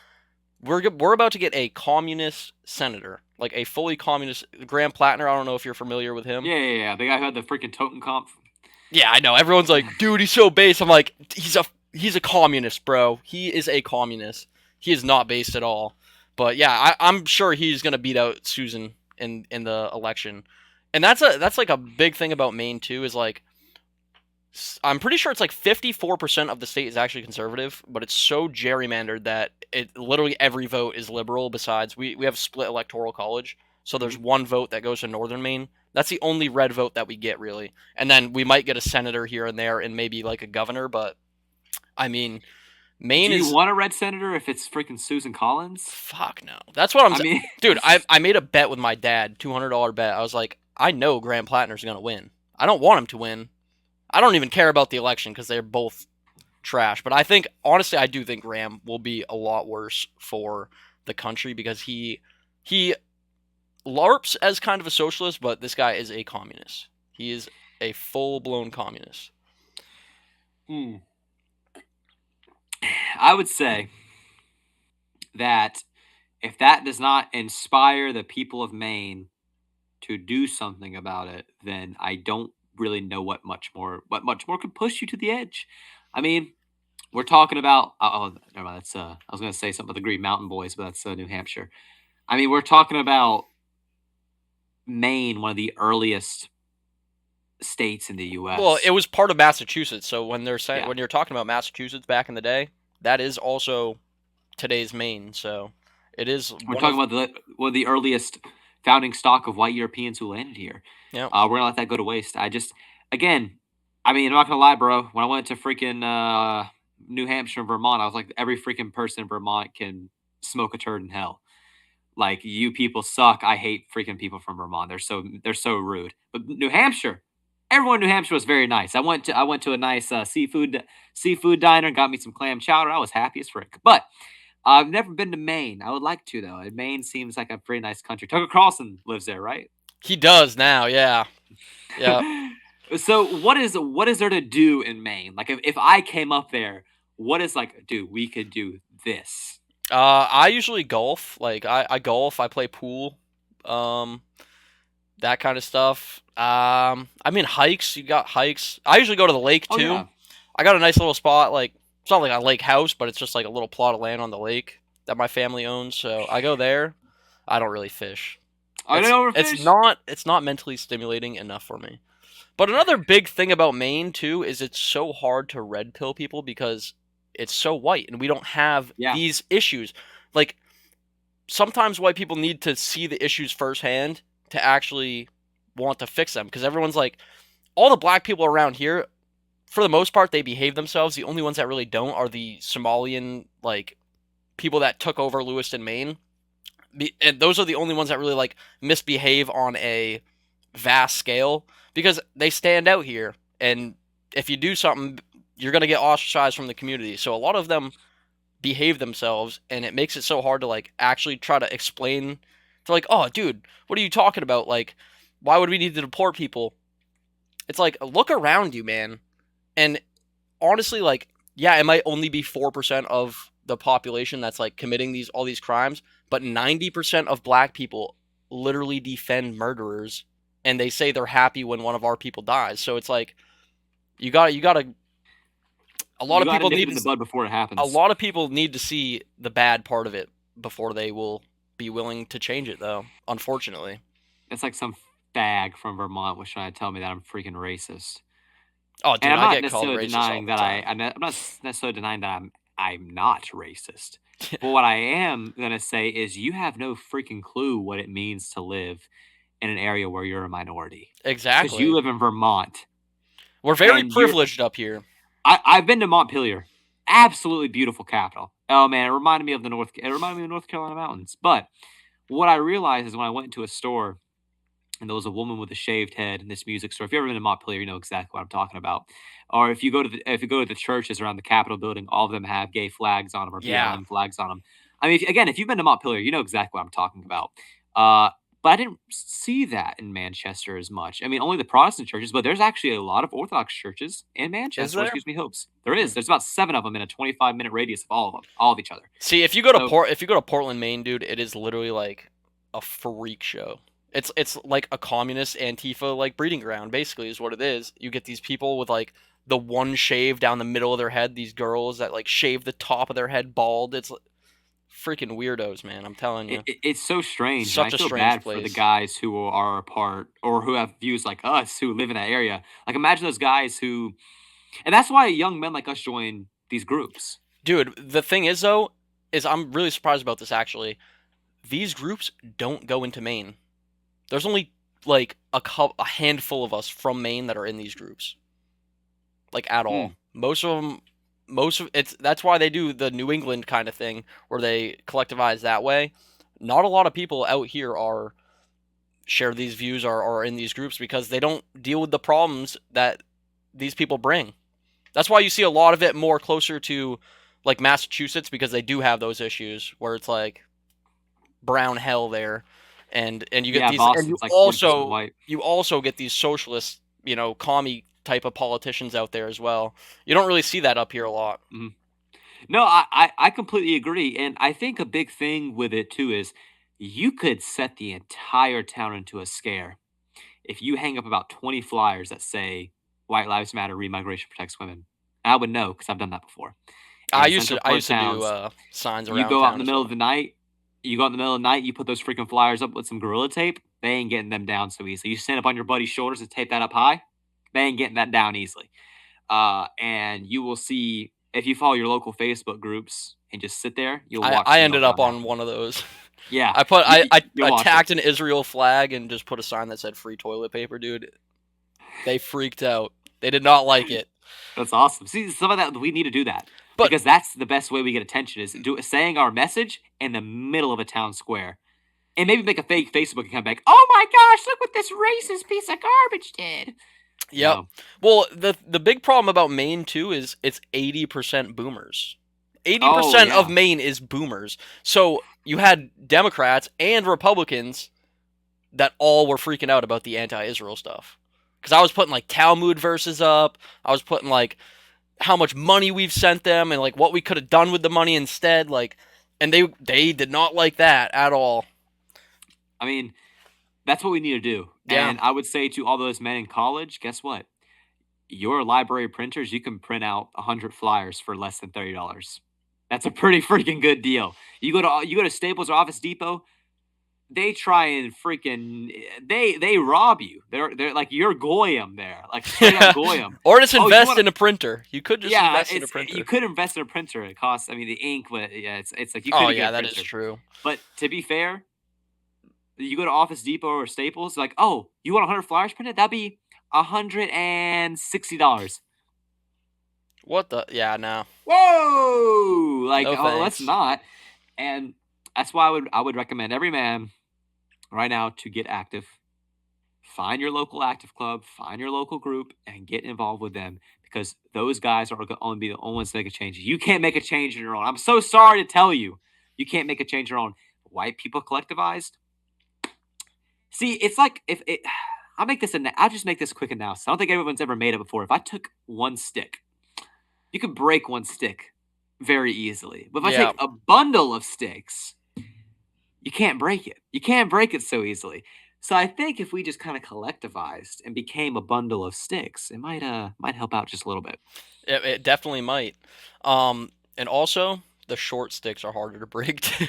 we're about to get a communist senator, like a fully communist Graham Plattner. I don't know if you're familiar with him. Yeah, yeah, yeah. The guy who had the freaking totem comp. Yeah, I know. Everyone's like, dude, he's so base. I'm like, he's a communist, bro. He is a communist. He is not based at all. But yeah, I'm sure he's gonna beat out Susan in the election, and that's like a big thing about Maine too. Is like I'm pretty sure it's like 54% of the state is actually conservative, but it's so gerrymandered that it literally every vote is liberal. Besides, we have split electoral college, so there's Mhm. one vote that goes to Northern Maine. That's the only red vote that we get really, and then we might get a senator here and there, and maybe like a governor. But I mean, Maine Do you is want a red senator if it's freaking Susan Collins? fuck no. That's what I'm I saying, mean, dude. I made a bet with my dad, $200 bet. I was like, I know Graham Plattner's gonna win. I don't want him to win. I don't even care about the election because they're both trash. But I think honestly, I do think Graham will be a lot worse for the country because he larps as kind of a socialist, but this guy is a communist. He is a full blown communist. hmm, I would say that if that does not inspire the people of Maine to do something about it, then I don't really know what much more could push you to the edge. I mean, we're talking about never mind, that's I was gonna say something about the Green Mountain Boys, but that's New Hampshire. I mean, we're talking about Maine, one of the earliest states in the Well, U.S. it was part of Massachusetts, so when they're saying Yeah, when you're talking about Massachusetts back in the day, that is also today's Maine. So it is we're one talking of about one of the earliest founding stock of white Europeans who landed here. yeah. We're gonna let that go to waste. Again, I mean, I'm not gonna lie, bro. When I went to freaking New Hampshire and Vermont, I was like, every freaking person in Vermont can smoke a turd in hell. Like, you people suck. I hate freaking people from Vermont. They're so rude. But New Hampshire, everyone in New Hampshire was very nice. I went to a nice seafood diner, got me some clam chowder. I was happy as frick. But I've never been to Maine. I would like to though. And Maine seems like a pretty nice country. Tucker Carlson lives there, right? He does now, yeah. Yeah. So what is there to do in Maine? Like, if I came up there, what is like, dude, we could do this. I usually golf. Like I golf, I play pool. Um that kind of stuff. I mean hikes, you got hikes. I usually go to the lake Oh too. yeah. I got a nice little spot, like it's not like a lake house, but it's just like a little plot of land on the lake that my family owns, so I go there. I don't really fish. I don't overfish. It's not mentally stimulating enough for me. But another big thing about Maine too is it's so hard to red pill people because it's so white and we don't have Yeah. these issues. Like sometimes white people need to see the issues firsthand to actually want to fix them because everyone's like all the black people around here for the most part they behave themselves. The only ones that really don't are the Somalian like people that took over Lewiston, Maine. And those are the only ones that really like misbehave on a vast scale because they stand out here and if you do something you're going to get ostracized from the community. So a lot of them behave themselves and it makes it so hard to like actually try to explain to like, oh dude, what are you talking about? Like, why would we need to deport people? It's like look around you, man. And honestly, like, yeah, it might only be 4% of the population that's like committing these all these crimes, but 90% of black people literally defend murderers and they say they're happy when one of our people dies. So it's like you got to a lot You of got to people nip need it in the bud before it a happens. lot of people need to see the bad part of it before they will be willing to change it though, unfortunately. It's like some fag from Vermont was trying to tell me that I'm freaking racist. Oh And dude, I'm I not get called necessarily racist all denying the that time. I'm not necessarily denying that I'm not racist. But what I am gonna say is you have no freaking clue what it means to live in an area where you're a minority. Because you Exactly. live in Vermont We're very and privileged up here. I've been to Montpelier. Absolutely beautiful capital. Oh man, it reminded me of the North Carolina mountains. But what I realized is when I went into a store and there was a woman with a shaved head in this music store. If you've ever been to Montpelier, you know exactly what I'm talking about. Or if you go to the churches around the Capitol building, all of them have gay flags on them or Yeah. BLM flags on them. I mean, if you've been to Montpelier, you know exactly what I'm talking about. Uh, but I didn't see that in Manchester as much. I mean, only the Protestant churches, but there's actually a lot of Orthodox churches in Is Manchester. Or there? excuse me, Hopes. There is. Hmm. There's about 7 of them in a 25-minute radius of all of them, all of each other. See, So If you go to Portland, Maine, dude, it is literally like a freak show. It's like a communist Antifa like breeding ground, basically, is what it is. You get these people with like the one shave down the middle of their head. These girls that like shave the top of their head bald. It's freaking weirdos, man. I'm telling you, it's so strange, and I such a feel strange bad for the place, guys who are apart or who have views like us who live in that area. Like, imagine those guys who, and that's why young men like us join these groups. dude. The thing is though, is I'm really surprised about this actually. These groups don't go into Maine. There's only like a handful of us from Maine that are in these groups, like at all. Hmm. Most of them, most of it's that's why they do the New England kind of thing where they collectivize that way. Not a lot of people out here are share these views or are in these groups because they don't deal with the problems that these people bring. That's why you see a lot of it more closer to like Massachusetts because they do have those issues where it's like brown hell there, and you get Yeah, these, and Boston's like 40% white. you also get these socialist, commie type of politicians out there as well. You don't really see that up here a lot. Hmm. No, I completely agree, and I think a big thing with it too is you could set the entire town into a scare if you hang up about 20 flyers that say "White Lives Matter, Remigration protects women." I would know because I've done that before. In central I part used to do towns, signs you around go out in town the as middle of well. the night, you put those freaking flyers up with some Gorilla Tape, they ain't getting them down so easily. You stand up on your buddy's shoulders and tape that up high, they ain't getting that down easily. And you will see if you follow your local Facebook groups and just sit there, you'll watch I some ended up meltdown on happen. one of those. Yeah, I you'll watch it. attacked an Israel flag and just put a sign that said free toilet paper, dude. They freaked out. They did not like it. That's awesome. See, some of that we need to do that But because that's the best way we get attention is saying our message in the middle of a town square. And maybe make a fake Facebook account back. Oh my gosh, look what this racist piece of garbage did. yep. No. Well, the big problem about Maine too is it's 80% boomers. Eighty Oh percent of yeah. Maine is boomers. So you had Democrats and Republicans that all were freaking out about the anti-Israel stuff. Because I was putting like Talmud verses up. I was putting like how much money we've sent them and like what we could have done with the money instead. Like, and they did not like that at all. I mean, that's what we need to do. Yeah, And I would say to all those men in college, guess what? Your library printers, you can print out 100 flyers for less than $30. That's a pretty freaking good deal. You go to Staples or Office Depot, they try and freaking they rob you. They're like you're Goyim there, like straight up Goyim. Or just Oh, you invest want in a printer. You could just yeah, invest in a it's you printer. could invest in a printer. It costs. I mean, the ink. Yeah, it's like you Oh couldn't get a yeah, that is printer. true. But to be fair, you go to Office Depot or Staples, like, oh, you want 100 flyers printed? That'd be $160. What the? Yeah, no, Whoa! Like, no oh, let's thanks. not. And that's why I would recommend every man right now to get active. Find your local active club, find your local group, and get involved with them because those guys are going to only be the only ones to make a change. You can't make a change on your own. I'm so sorry to tell you, you can't make a change on your own. White people collectivized. See, it's like if it. I'll make this. I'll just make this quick analysis. I don't think everyone's ever made it before. If I took one stick, you could break one stick very easily. But if I Yeah, take a bundle of sticks, you can't break it. You can't break it so easily. So I think if we just kind of collectivized and became a bundle of sticks, it might help out just a little bit. it definitely might. And also the short sticks are harder to break too.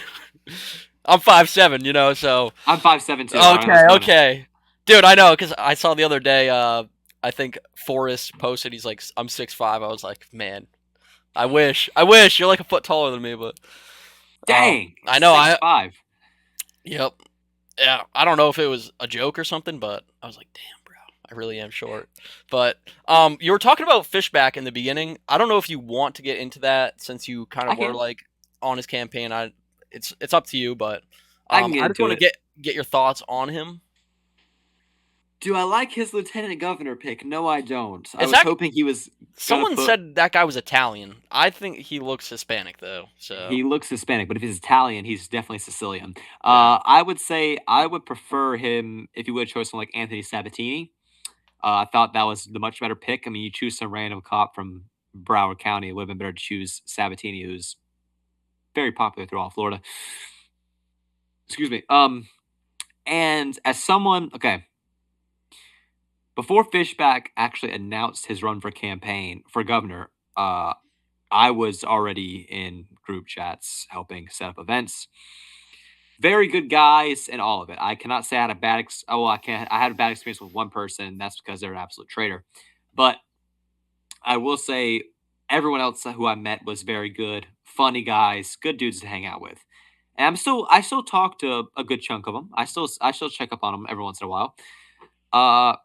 I'm 5'7", so I'm 5'7" too. All right, let's okay, go now. okay, dude. I know because I saw the other day. I think Forrest posted. He's like, I'm 6'5". I was like, man, I wish you're like a foot taller than me, but Dang, I know. 6'5". Yep, yeah. I don't know if it was a joke or something, but I was like, damn, bro, I really am short. But you were talking about Fishback in the beginning. I don't know if you want to get into that since you kind I of were can. like on his campaign. It's up to you, but I can get I just into want to it. get your thoughts on him. Do I like his lieutenant governor pick? No, I don't. I It's was actually hoping he was gonna someone put. said that guy was Italian. I think he looks Hispanic though. So He looks Hispanic, but if he's Italian, he's definitely Sicilian. yeah, I would say I would prefer him if you would choose someone like Anthony Sabatini. I thought that was the much better pick. I mean, you choose some random cop from Broward County. It would have been better to choose Sabatini, who's very popular throughout Florida. Excuse me. And as someone, okay, before Fishback actually announced his run for campaign for governor, I was already in group chats helping set up events. Very good guys and all of it. I cannot say I had a bad oh well, I can't I had a bad experience with one person, that's because they're an absolute traitor. But I will say everyone else who I met was very good, funny guys, good dudes to hang out with. And I still talk to a good chunk of them. I still check up on them every once in a while. Uh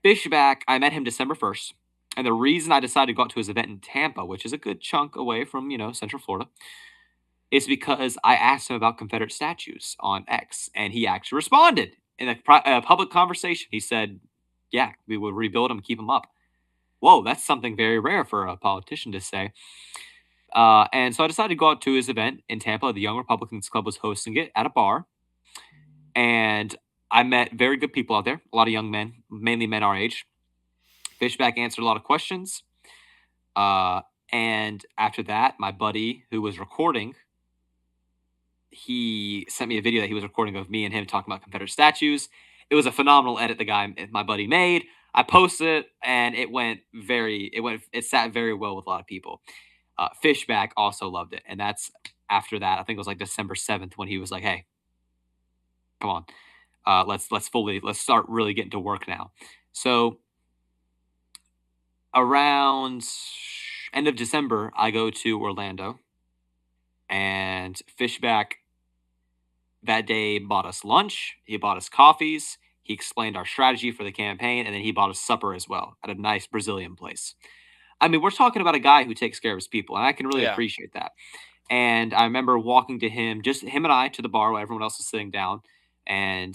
Fishback, I met him December 1st. And the reason I decided to go out to his event in Tampa, which is a good chunk away from, Central Florida, is because I asked him about Confederate statues on X, and he actually responded in a public conversation. He said, "Yeah, we would rebuild them, keep them up." Whoa, that's something very rare for a politician to say. And so I decided to go out to his event in Tampa. The Young Republicans Club was hosting it at a bar, and I met very good people out there. A lot of young men, mainly men our age. Fishback answered a lot of questions. Uh, and after that, my buddy who was recording, he sent me a video that he was recording of me and him talking about Confederate statues. It was a phenomenal edit my buddy made. I posted it and it sat very well with a lot of people. Fishback also loved it, and that's after that. I think it was like December 7th when he was like, "Hey, come on, let's start really getting to work now." So around end of December, I go to Orlando, and Fishback that day bought us lunch. He bought us coffees. He explained our strategy for the campaign, and then he bought us supper as well at a nice Brazilian place. I mean, we're talking about a guy who takes care of his people, and I can really yeah, appreciate that. And I remember walking to him, just him and I, to the bar while everyone else was sitting down, and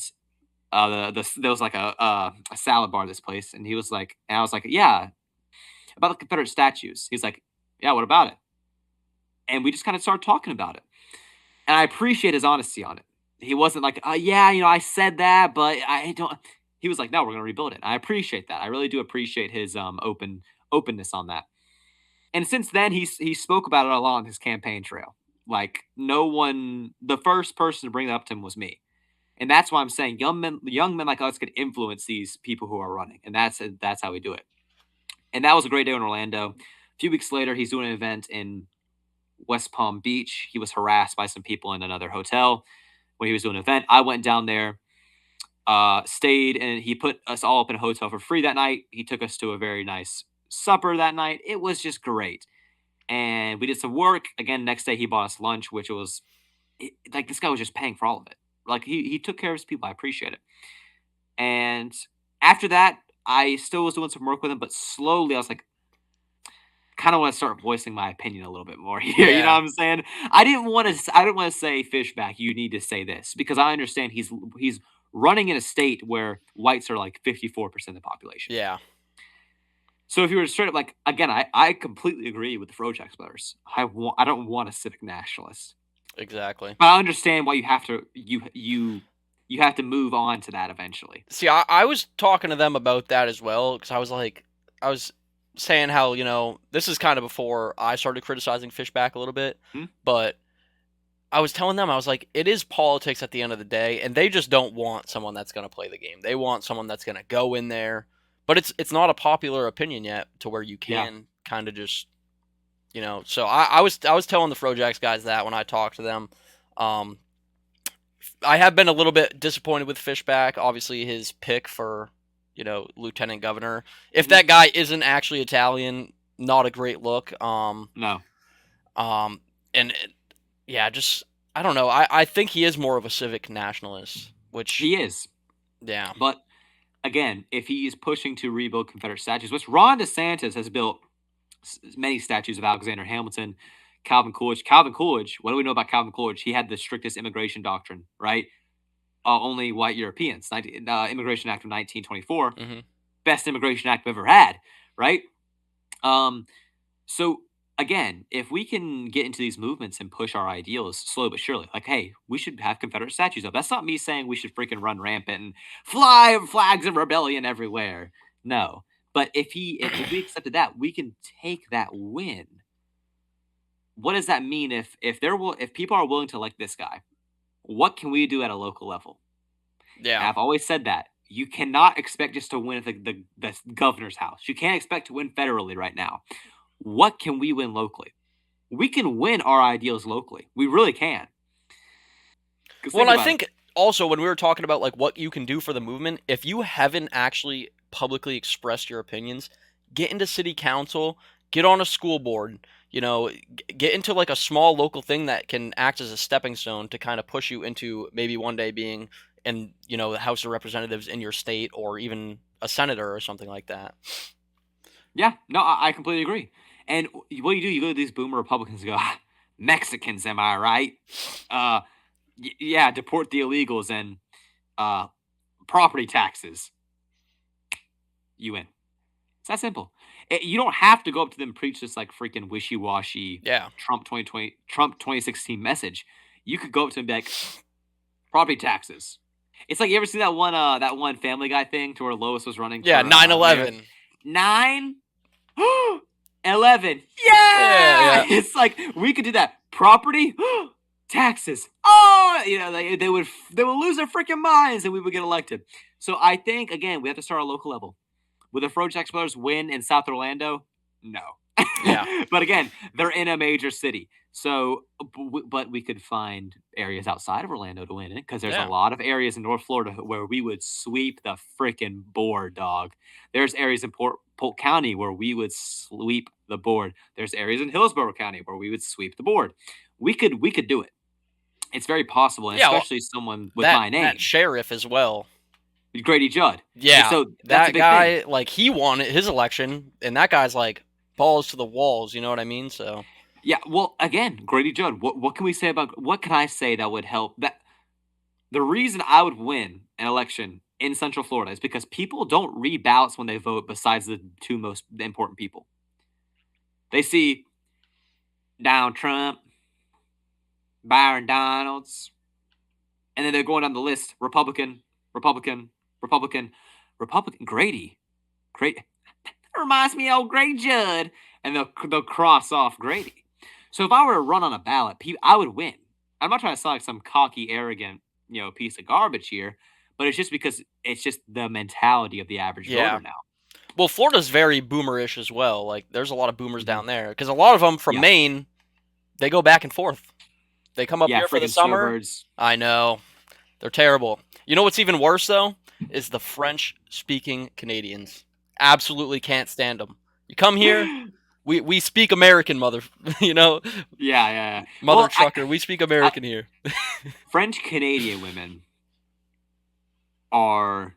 there was like a salad bar at this place, and he was like, and I was like, yeah, about the Confederate statues. He's like, yeah, what about it? And we just kind of started talking about it. And I appreciate his honesty on it. He wasn't like, yeah, I said that, but I don't. He was like, no, we're gonna rebuild it. I appreciate that. I really do appreciate his openness on that. And since then, he spoke about it along his campaign trail. Like no one, the first person to bring that up to him was me, and that's why I'm saying young men like us could influence these people who are running, and that's how we do it. And that was a great day in Orlando. A few weeks later, he's doing an event in West Palm Beach. He was harassed by some people in another hotel. when he was doing an event. I went down there, stayed, and he put us all up in a hotel for free that night. He took us to a very nice supper that night. It was just great. And we did some work. Again, next day he bought us lunch, which was like this guy was just paying for all of it. Like he took care of his people. I appreciate it. And after that, I still was doing some work with him, but slowly I was like, kind of want to start voicing my opinion a little bit more here. You know Yeah. what I'm saying? I didn't want to say Fishback, you need to say this because I understand he's running in a state where whites are like 54% of the population. Yeah. So if you were straight up like again, I completely agree with the Frojax brothers. I don't want a civic nationalist. Exactly. But I understand why you have to move on to that eventually. See, I was talking to them about that as well because I was like, I was saying how this is kind of before I started criticizing Fishback a little bit, Hmm? but I was telling them I was like, it is politics at the end of the day, and they just don't want someone that's going to play the game. They want someone that's going to go in there, but it's not a popular opinion yet to where you Yeah. can kind of just So I was telling the Frojax guys that when I talked to them. Um, I have been a little bit disappointed with Fishback. Obviously, his pick for lieutenant governor. If Hmm. that guy isn't actually Italian, not a great look. No, Um, and yeah, just I don't know. I think he is more of a civic nationalist, which he is. yeah, But again, if he is pushing to rebuild Confederate statues, which Ron DeSantis has built many statues of Alexander Hamilton, Calvin Coolidge. Calvin Coolidge, what do we know about Calvin Coolidge? He had the strictest immigration doctrine, right? Only white Europeans. Immigration Act of 1924, hmm best immigration act we've ever had, right? Um, so again, if we can get into these movements and push our ideals slowly but surely, like, hey, we should have Confederate statues up. That's not me saying we should freaking run rampant and fly flags of rebellion everywhere. No. But if we accepted that, we can take that win. What does that mean if people are willing to like this guy? What can we do at a local level? And yeah. I've always said that you cannot expect just to win at the governor's house. You can't expect to win federally right now. What can we win locally? We can win our ideals locally. We really can. Because Well, think and I about it. think also when we were talking about like what you can do for the movement, if you haven't actually publicly expressed your opinions, get into city council, get on a school board, get into like a small local thing that can act as a stepping stone to kind of push you into maybe one day being in, the House of Representatives in your state or even a senator or something like that. Yeah, no, I completely agree. And what do? You go to these boomer Republicans and go, "Ah, Mexicans, am I right? Uh, yeah, deport the illegals and uh, property taxes. You win. It's that simple. You don't have to go up to them and preach this like freaking wishy washy Yeah. Trump 2016 message. You could go up to them and be like, property taxes. It's like you ever seen that one Family Guy thing to where Lois was running Yeah, for nine mayor? eleven. 9, 11. Yeah, Yeah, yeah. it's like we could do that. Property taxes. Oh, they would lose their freaking minds and we would get elected. So I think again we have to start at a local level. Will the Frojax Brothers win in South Orlando? No. Yeah. But again, they're in a major city. So, but we could find areas outside of Orlando to win in because there's a Yeah. lot of areas in North Florida where we would sweep the freaking board, dog. There's areas in Polk County where we would sweep the board. There's areas in Hillsborough County where we would sweep the board. We could do it. It's very possible, and Yeah, well, especially someone with that my that name, sheriff as well. Grady Judd. And Yeah, so that's a that big thing. guy, like, he won his election, and that guy's like balls to the walls. You know what I mean? So Yeah, well, again, Grady Judd. What can we say about what can I say that would help? That the reason I would win an election in Central Florida is because people don't read ballots when they vote. Besides the two most important people, they see Donald Trump, Byron Donalds, and then they're going down the list: Republican, Republican, Republican, Republican. Grady, great. Reminds me of old Grady Judd, and they'll cross off Grady. So if I were to run on a ballot, I would win. I'm not trying to sound like some cocky, arrogant, piece of garbage here, but it's just because it's just the mentality of the average yeah. voter now. Well, Florida's very boomerish as well. Like, there's a lot of boomers Hmm. down there because a lot of them from Yeah, Maine, they go back and forth. They come up Yeah, here for the freaking summer. snowbirds. I know. They're terrible. You know what's even worse though is the French-speaking Canadians. Absolutely can't stand them. You come here, Yeah, we speak American, mother. You know, yeah, yeah. mother Well, trucker. We speak I American here. French Canadian women are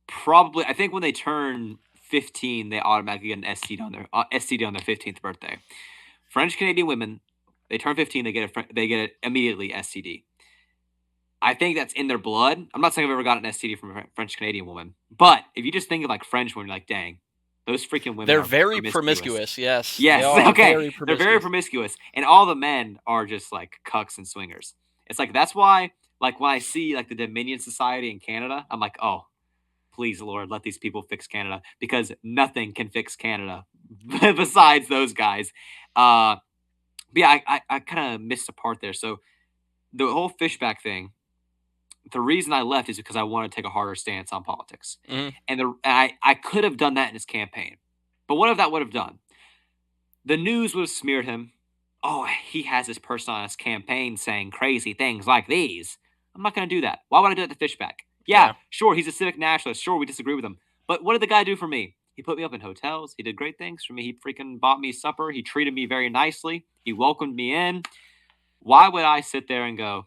probably. I think when they turn 15, they automatically get an STD on their 15th birthday. French Canadian women, they turn 15, they get it immediately STD. I think that's in their blood. I'm not saying I've ever got an STD from a French Canadian woman, but if you just think of like French women, like, dang, those freaking women They're are very promiscuous. promiscuous. Yes, they Yes, are okay, very they're very promiscuous. promiscuous, and all the men are just like cucks and swingers. It's like that's why, like, when I see like the Dominion Society in Canada, I'm like, oh, please, Lord, let these people fix Canada because nothing can fix Canada besides those guys. But yeah, I kind of missed a part there. So the whole fishback thing, the reason I left is because I want to take a harder stance on politics. Hmm. And I could have done that in his campaign. But what if that would have done? The news would have smeared him. Oh, he has this person on his campaign saying crazy things like these. I'm not going to do that. Why would I do that to Fishback? Yeah, Yeah, sure, he's a civic nationalist. Sure, we disagree with him. But what did the guy do for me? He put me up in hotels. He did great things for me. He freaking bought me supper. He treated me very nicely. He welcomed me in. Why would I sit there and go,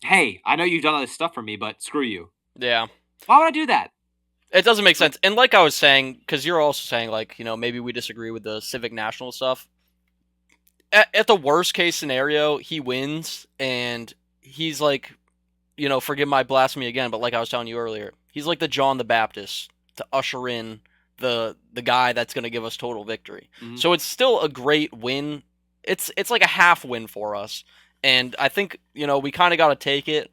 hey, I know you've done all this stuff for me, but screw you? yeah. Why would I do that? It doesn't make Like, sense. And like I was saying, because you're also saying like maybe we disagree with the civic national stuff. At the worst case scenario, he wins and he's like forgive my blasphemy again, but like I was telling you earlier, he's like the John the Baptist to usher in the guy that's going to give us total victory. mhm. So it's still a great win. It's like a half win for us, and I think we kind of got to take it.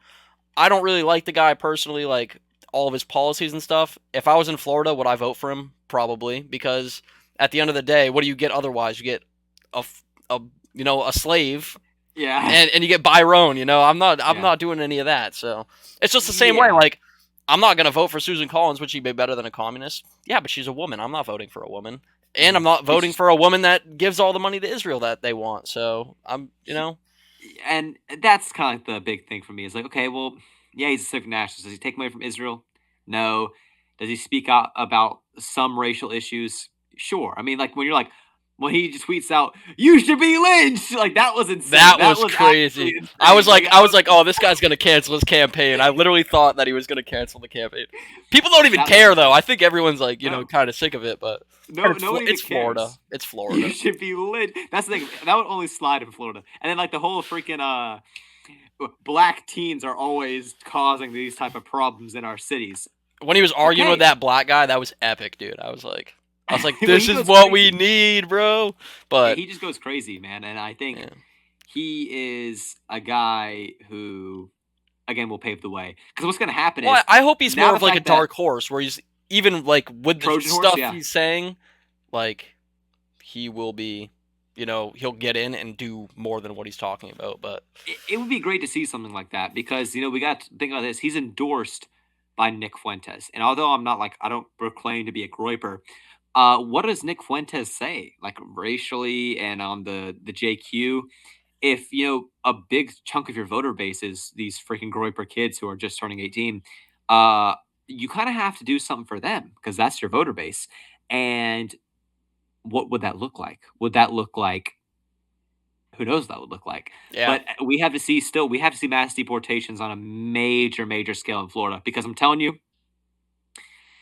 I don't really like the guy personally, like all of his policies and stuff. If I was in Florida, would I vote for him? Probably, because at the end of the day, what do you get otherwise? You get a a a slave Yeah. and you get Byron. I'm Yeah. not doing any of that. So it's just the same way. Yeah. Like I'm not gonna vote for Susan Collins. Would she be better than a communist? Yeah, but she's a woman. I'm not voting for a woman, and I'm Mhm. not voting Which for a woman that gives all the money to Israel that they want. So and that's kind of like the big thing for me is like, okay, well, yeah, he's a civic nationalist. Does he take money from Israel? No. Does he speak out about some racial issues? Sure. I mean, like when he just tweets out, "You should be lynched," like that was insane. that That was was actually crazy. insane. Like I was like, oh, this guy's gonna cancel his campaign. I literally thought that he was gonna cancel the campaign. People don't even that was care though. insane. I think everyone's like No, kind of sick of it, but no, nobody even It's Florida. cares. It's You Florida. should be lynched. That's the thing. That would only slide in Florida. And then like the whole freaking black teens are always causing these type of problems in our cities. When he was arguing with Okay, that black guy, that was epic, dude. I was like, but this he is goes what we crazy. need, bro. But He just goes crazy, man. And I think yeah. he is a guy who, again, will pave the way. Because what's going to happen Well, is I hope he's now more the of like a fact that dark horse, where he's even like with the Trojan horse, stuff yeah, he's saying, like he will be, he'll get in and do more than what he's talking about. But it would be great to see something like that because we got to think about this. He's endorsed by Nick Fuentes, and although I don't proclaim to be a groiper. What does Nick Fuentes say, like racially and on the JQ? If a big chunk of your voter base is these freaking groiper kids who are just turning 18, uh, you kind of have to do something for them because that's your voter base. And what would that look like? Would that look like who knows what that would look like? yeah, But we have to see mass deportations on a major scale in Florida because I'm telling you,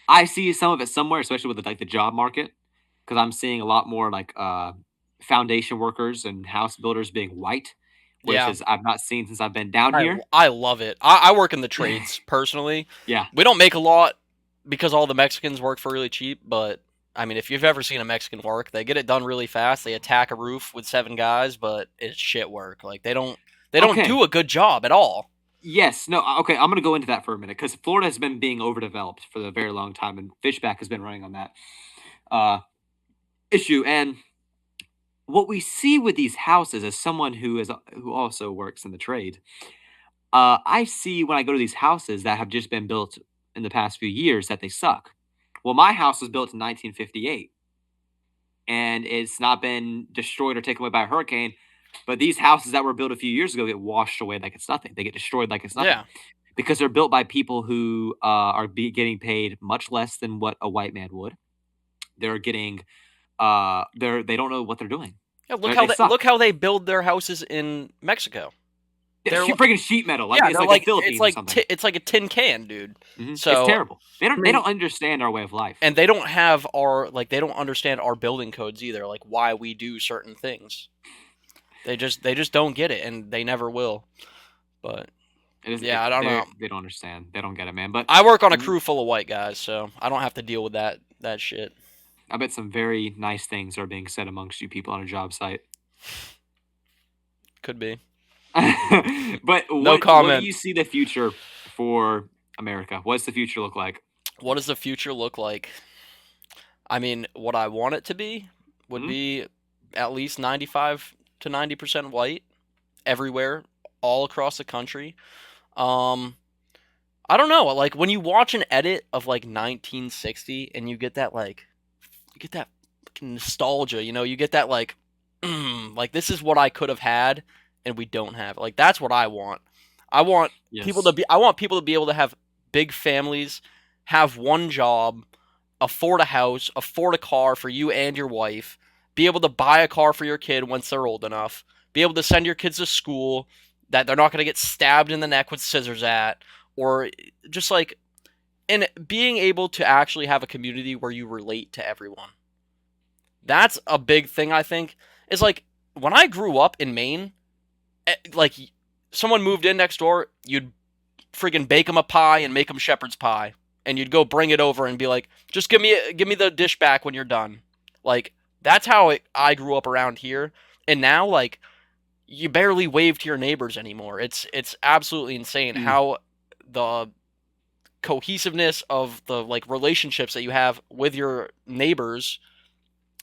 I see some of it somewhere, especially with the job market, because I'm seeing a lot more foundation workers and house builders being white, which yeah. is I've not seen since I've been down here. I love it. I work in the trades personally. Yeah. We don't make a lot because all the Mexicans work for really cheap. But I mean, if you've ever seen a Mexican work, they get it done really fast. They attack a roof with seven guys, but it's shit work. Like they don't Okay. do a good job at all. Yes. No. Okay. I'm gonna go into that for a minute because Florida has been being overdeveloped for a very long time, and Fishback has been running on that uh, issue. And what we see with these houses, as someone who also works in the trade, I see when I go to these houses that have just been built in the past few years that they suck. Well, my house was built in 1958, and it's not been destroyed or taken away by a hurricane But these houses that were built a few years ago get washed away like it's nothing. They get destroyed like it's nothing Yeah. because they're built by people who are getting paid much less than what a white man would. They're getting they don't know what they're doing. Yeah, They suck. look how they build their houses in Mexico. Yeah, They're freaking sheet metal, like yeah, it's they're like the like it's Philippines or like something. it's like a tin can, dude. It's So terrible. I They mean, don't understand our way of life. and they don't have our like they don't understand our building codes either, like why we do certain things. They just don't get it, and they never will. But yeah, I don't know. They don't understand. They don't get it, man. But I work on a mm, crew full of white guys, so I don't have to deal with that shit. I bet some very nice things are being said amongst you people on a job site. Could be. But No what do comment. you see the future for America? What's the future look like? What does the future look like? I mean, what I want it to be would Hmm. be at least 95 to 90% white everywhere, all across the country. Um, I don't know. Like when you watch an edit of like 1960 and you get that fucking nostalgia, you get that like like this is what I could have had and we don't have it. Like that's what I want. I want Yes. I want people to be able to have big families, have one job, afford a house, afford a car for you and your wife, be able to buy a car for your kid once they're old enough, be able to send your kids to school that they're not going to get stabbed in the neck with scissors at, or just like, and being able to actually have a community where you relate to everyone. That's a big thing, I think. Is like when I grew up in Maine, like someone moved in next door, you'd freaking bake them a pie and make them shepherd's pie, and you'd go bring it over and be like, just give me the dish back when you're done. Like that's how I grew up around here, and now like you barely wave to your neighbors anymore. It's absolutely insane Mm. how the cohesiveness of the like relationships that you have with your neighbors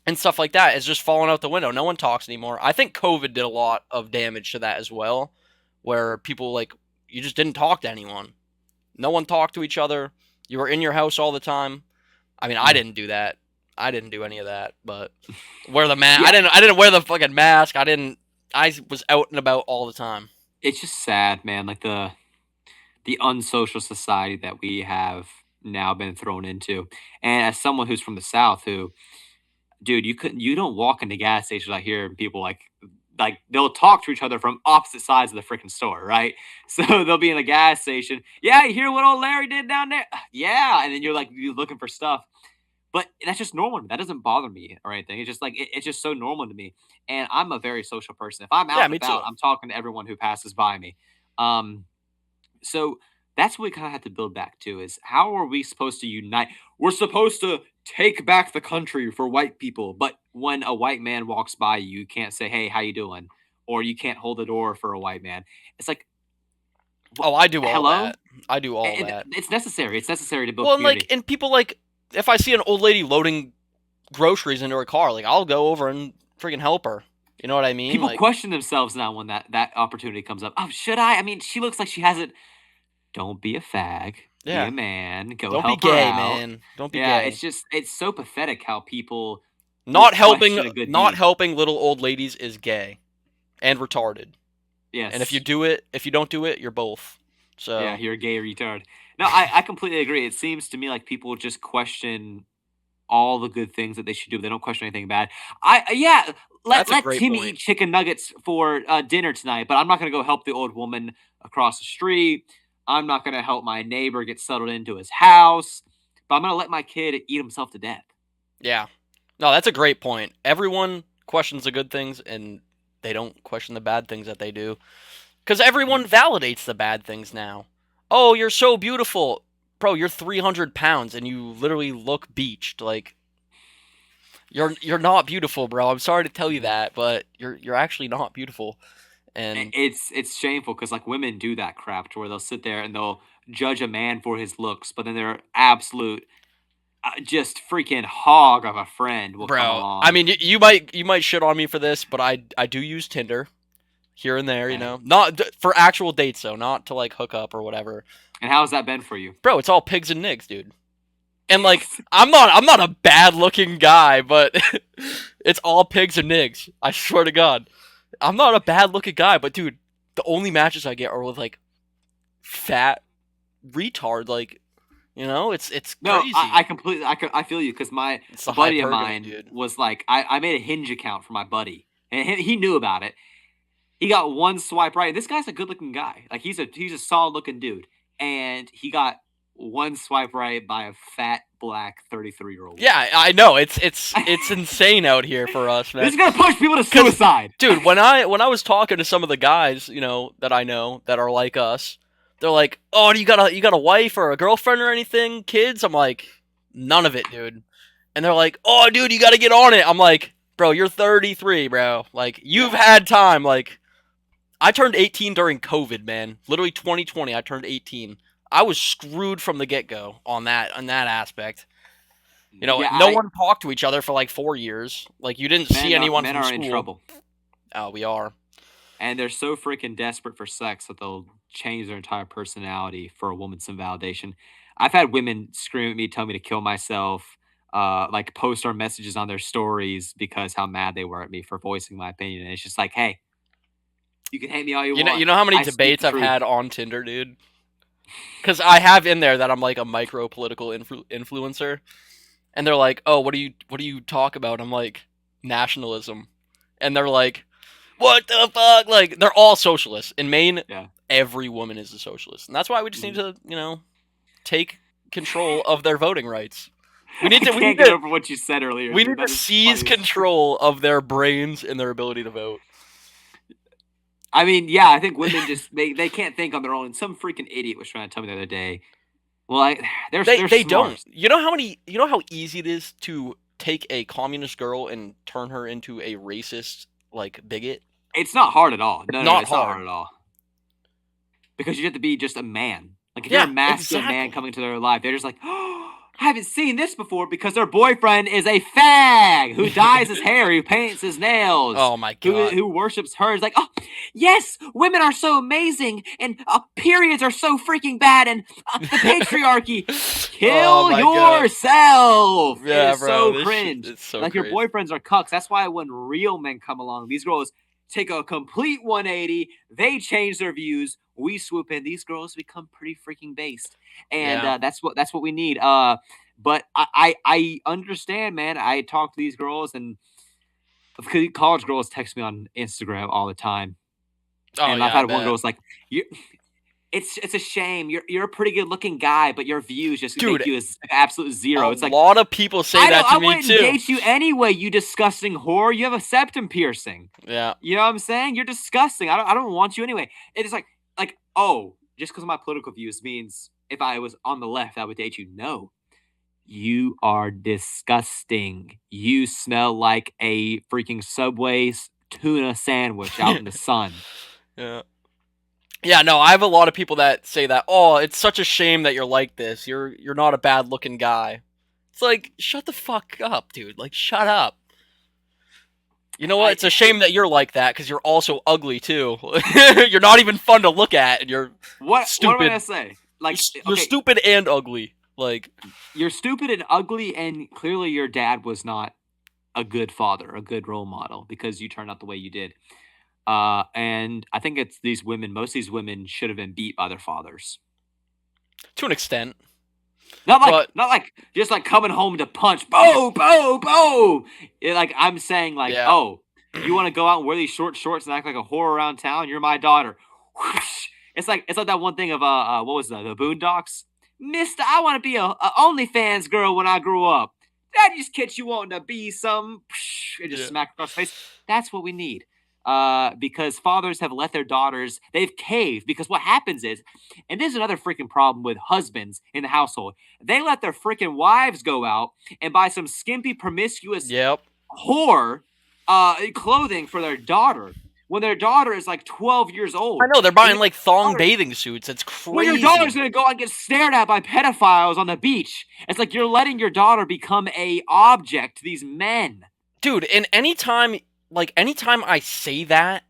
and stuff like that is just falling out the window. No one talks anymore. I think COVID did a lot of damage to that as well, where people like you just didn't talk to anyone. No one talked to each other. You were in your house all the time. I mean, I Mm. didn't do that. I didn't do any of that, but wear the mask. Yeah, I didn't wear the fucking mask. I didn't. I was out and about all the time. it's just sad, man. Like the unsocial society that we have now been thrown into. And as someone who's from the South, who, dude, you don't walk into gas stations out here and people like they'll talk to each other from opposite sides of the freaking store, right? So they'll be in a gas station. Yeah, you hear what old Larry did down there? Yeah, and then you're looking for stuff. But that's just normal to me. That doesn't bother me or anything. It's just like it's just so normal to me. And I'm a very social person. If I'm out Yeah, and me about, too. I'm talking to everyone who passes by me. Um, so that's what we kind of have to build back to is how are we supposed to unite? We're supposed to take back the country for white people, but when a white man walks by you, you can't say, "Hey, how you doing?" or you can't hold the door for a white man. It's like, what? Oh, I do all Hello? that. I do all And that. it's necessary. It's necessary to build Well, and like, community. and people like, if I see an old lady loading groceries into her car, like I'll go over and freaking help her. You know what I mean? People Like, question themselves now when that opportunity comes up. Oh, should I? I mean, she looks like she hasn't. Don't be a fag. Be a yeah, man. Go don't be help her gay, out. man. Don't be Yeah, gay. it's just it's so pathetic how people will question a good Not deed. helping little old ladies is gay and retarded. And Yes. if you don't do it, you're both. Yeah, So you're a gay retard. No, I completely agree. It seems to me like people just question all the good things that they should do. They don't question anything bad. Yeah, that's a let great Timmy point, eat chicken nuggets for dinner tonight, but I'm not gonna go help the old woman across the street. I'm not gonna help my neighbor get settled into his house, but I'm gonna let my kid eat himself to death. yeah. No, that's a great point. Everyone questions the good things, and they don't question the bad things that they do. Because everyone Mhm. validates the bad things now. Oh, you're so beautiful. Bro, you're 300 pounds and you literally look beached. Like, you're not beautiful, bro. I'm sorry to tell you Mhm. that, but you're actually not beautiful. And It's shameful because like women do that crap to where they'll sit there and they'll judge a man for his looks, but then their absolute just freaking hog of a friend will come bro, I along. mean, you might shit on me for this, but I do use Tinder here and there, Okay, Not for actual dates though, not to like hook up or whatever. and how's that been for you? Bro, it's all pigs and nigs, dude. And like I'm not a bad looking guy, but it's all pigs and nigs. I swear to God. I'm not a bad looking guy, but dude, the only matches I get are with like fat retard. Like, it's No, I crazy. completely I feel you because my It's a the buddy of hypergamy, mine dude. was like I made a Hinge account for my buddy and he knew about it. He got one swipe right. This guy's a good looking guy. Like he's a solid looking dude, and he got one swipe right by a fat black 33-year old woman. Yeah, I know. It's insane out here for us, This man. is gonna push people to Cause, suicide. dude, when I was talking to some of the guys, that I know that are like us, they're like, "Oh, do you got a wife or a girlfriend or anything? Kids?" I'm like, "None of it, dude." And they're like, "Oh, dude, you got to get on it." I'm like, "Bro, you're 33, bro. Like, you've Yeah. had time. Like, I turned 18 during COVID, man. Literally 2020, I turned 18. I was screwed from the get go on that aspect. Yeah, No I one talked to each other for like 4 years. Like, you didn't see men are anyone men from are in school. trouble. Oh, we are. And they're so freaking desperate for sex that they'll change their entire personality for a woman's validation. I've had women scream at me, tell me to kill myself, like post our messages on their stories because how mad they were at me for voicing my opinion. And it's just like, hey, you can hate me all you You know, want. you know how many I speak debates the I've truth. had on Tinder, dude? Because I have in there that I'm like a micro political influencer, and they're like, "Oh, what do you talk about?" I'm like, "Nationalism," and they're like, "What the fuck?" Like, they're all socialists in Maine. Yeah. Every woman is a socialist, and that's why we just need Mhm. to, take control of their voting rights. We need I to, we need can't get to, over what you said earlier, we dude. need That to is seize funny as control of their brains and their ability to vote. I mean, yeah, I think women just they can't think on their own. And some freaking idiot was trying to tell me the other day. Well, They they're they don't. smart. You know how easy it is to take a communist girl and turn her into a racist like bigot. It's not hard at all. It's No, not it's not hard hard. at all. Because you have to be just a man. Like if you're a Yeah, masculine man exactly. coming into their life, they're just like, oh, I haven't seen this before because their boyfriend is a fag who dyes his hair, who paints his nails, Oh my who god. who worships her. It's like, oh, yes, women are so amazing, and periods are so freaking bad, and the patriarchy. Oh Kill my god. yourself. It Yeah, is bro. so This shit cringe. is so Like your crazy. boyfriends are cucks. That's why when real men come along, these girls take a complete 180. They change their views. We swoop in. These girls become pretty freaking based, and Yeah. that's what we need. But I understand, man. I talk to these girls, and college girls text me on Instagram all the time, Oh and I've yeah, I had one bet. girl's like, "You." It's a shame. You're a pretty good looking guy, but your views just make Dude, you as absolute a zero. It's like lot of people say that to I me wouldn't too. date you anyway. You disgusting whore. You have a septum piercing. Yeah. You know what I'm saying? You're disgusting. I don't want you anyway. It's like oh, just because of my political views means if I was on the left, I would date you. No, you are disgusting. You smell like a freaking Subway tuna sandwich out in the sun. Yeah. Yeah, no, I have a lot of people that say that, "Oh, it's such a shame that you're like this. You're not a bad-looking guy." It's like, shut the fuck up, dude. Like, shut up. You know what? I It's a shame that you're like that because you're also ugly too. You're not even fun to look at, and you're what am I gonna stupid. say? You're, Like you're okay, stupid and ugly. Like, you're stupid and ugly, and clearly your dad was not a good father, a good role model because you turned out the way you did. And I think it's these women. Most of these women should have been beat by their fathers. to an extent, Not like, but not like just like coming home to punch, boom, boom, boom. Like I'm saying, like, yeah, oh, you want to go out and wear these short shorts and act like a whore around town? You're my daughter. Whoosh. It's like that one thing of what was that? The Boondocks. Mister, I want to be a OnlyFans girl when I grow up. That just catch you wanting to be some. And just yeah, smack across the face. That's what we need. Because fathers have let their daughters, they've caved. Because what happens is, and this is another freaking problem with husbands in the household, they let their freaking wives go out and buy some skimpy, promiscuous yep. whore clothing for their daughter when their daughter is like 12 years I old. know they're And buying like thong daughter, bathing suits. It's when your daughter's crazy, gonna go out and get stared at by pedophiles on the beach, it's like you're letting your daughter become a object to these men. dude. And anytime I say that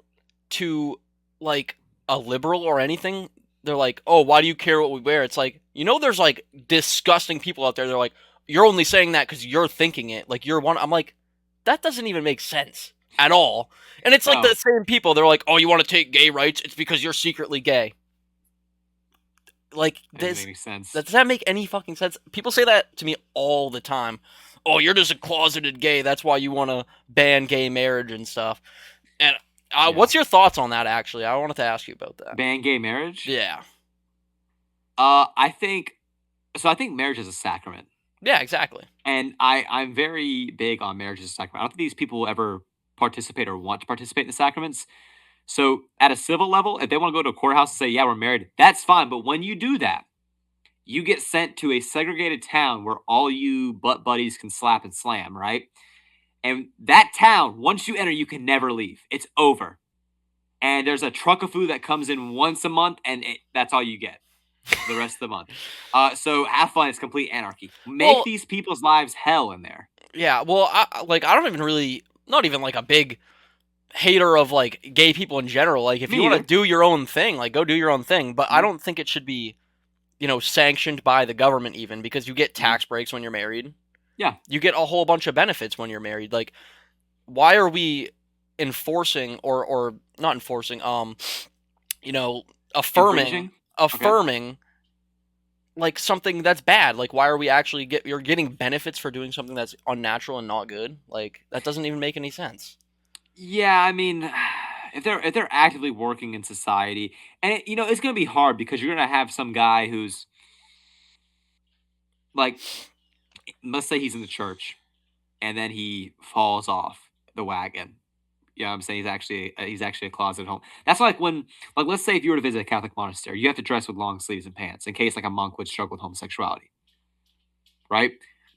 to like a liberal or anything, they're like, "Oh, why do you care what we wear?" It's like, there's like disgusting people out there. They're like, "You're only saying that because you're thinking it. Like you're one." I'm like, that doesn't even make sense. at all. And it's like the No, same people. They're like, "Oh, you want to take gay rights? It's because you're secretly gay." Like it doesn't this, make any sense. does that make any fucking sense? People say that to me all the time. Oh, you're just a closeted gay. That's why you want to ban gay marriage and stuff. And Yeah, what's your thoughts on that? Actually, I wanted to ask you about that. ban gay marriage. Yeah, I think so. I think marriage is a sacrament, yeah, exactly. and I'm very big on marriage as a sacrament. I don't think these people will ever participate or want to participate in the sacraments. So at a civil level, if they want to go to a courthouse and say, "Yeah, we're married," that's fine. But when you do that, you get sent to a segregated town where all you butt buddies can slap and slam, right? And that town, once you enter, you can never leave. It's over. And there's a truck of food that comes in once a month, and that's all you get the rest of the month. So have fun. It's complete anarchy. Make Well, these people's lives hell in there. yeah. Well, I don't even really, not even like a big hater of like gay people in general. Like, if you Me want to either. do your own thing, like go do your own thing. But I Hmm. don't think it should be, sanctioned by the government even because you get Hmm. tax breaks when you're married. Yeah. You get a whole bunch of benefits when you're married. Like, why are we enforcing or not enforcing you know affirming Infringing. Okay. affirming like something that's bad? Like, why are we actually you're getting benefits for doing something that's unnatural and not good? Like, that doesn't even make any sense. Yeah, I mean, if they're actively working in society, and it's gonna be hard because you're gonna have some guy who's like, let's say he's in the church, and then he falls off the wagon. You know what I'm saying? He's actually a closet home. That's like when, like, let's say if you were to visit a Catholic monastery, you have to dress with long sleeves and pants in case like a monk would struggle with homosexuality, right?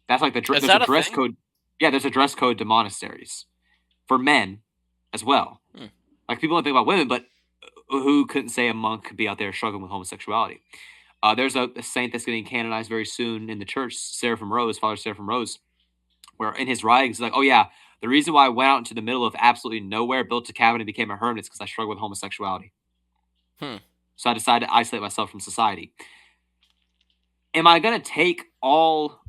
That's like Is there's a that a dress thing? code. Yeah, there's a dress code to monasteries for men as well. Hmm. Like people don't think about women, but who couldn't say a monk could be out there struggling with homosexuality? There's a saint that's getting canonized very soon in the church, Seraphim Rose, Father Seraphim Rose, where in his writings, he's like, oh yeah, the reason why I went out into the middle of absolutely nowhere, built a cabin, and became a hermit is because I struggled with homosexuality. Hmm. So I decided to isolate myself from society. Am I going to take all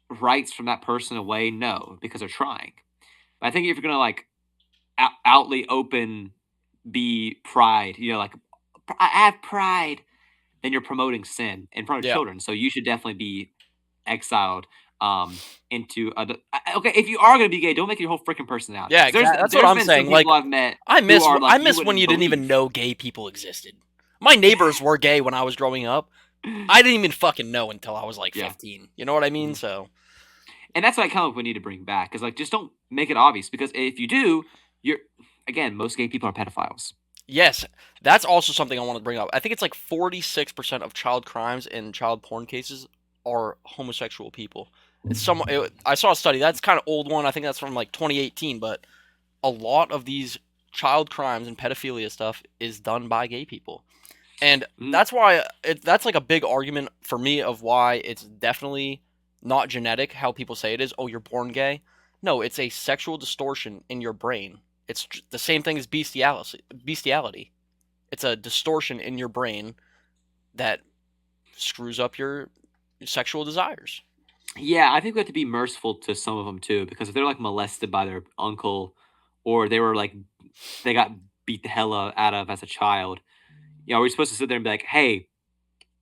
rights from that person away? No, because they're trying. But I think if you're going to like outly open, be pride, like I have pride, then you're promoting sin in front of Yeah. children. So you should definitely be exiled into okay, if you are going to be gay, don't make it your whole freaking personality Yeah, because there's exactly. That's what there's I'm been some saying. people Like, I've met who are like I you miss when wouldn't you didn't even believe. know gay people existed. My neighbors were gay when I was growing up. I didn't even fucking know until I was like Yeah. 15. You know what I mean? Mhm. So, And that's what I kind of we need to bring back is like just don't make it obvious because if you do, you're again most gay people are pedophiles. yes, that's also something I want to bring up. I think it's like 46% of child crimes and child porn cases are homosexual people. I saw a study. That's kind of old one. I think that's from like 2018, but a lot of these child crimes and pedophilia stuff is done by gay people. And Mhm. that's why that's like a big argument for me of why it's definitely not genetic how people say it is. Oh, you're born gay. No, it's a sexual distortion in your brain. It's the same thing as bestiality. It's a distortion in your brain that screws up your sexual desires. Yeah, I think we have to be merciful to some of them too because if they're like molested by their uncle or they were like they got beat the hell out of as a child, we're supposed to sit there and be like, hey,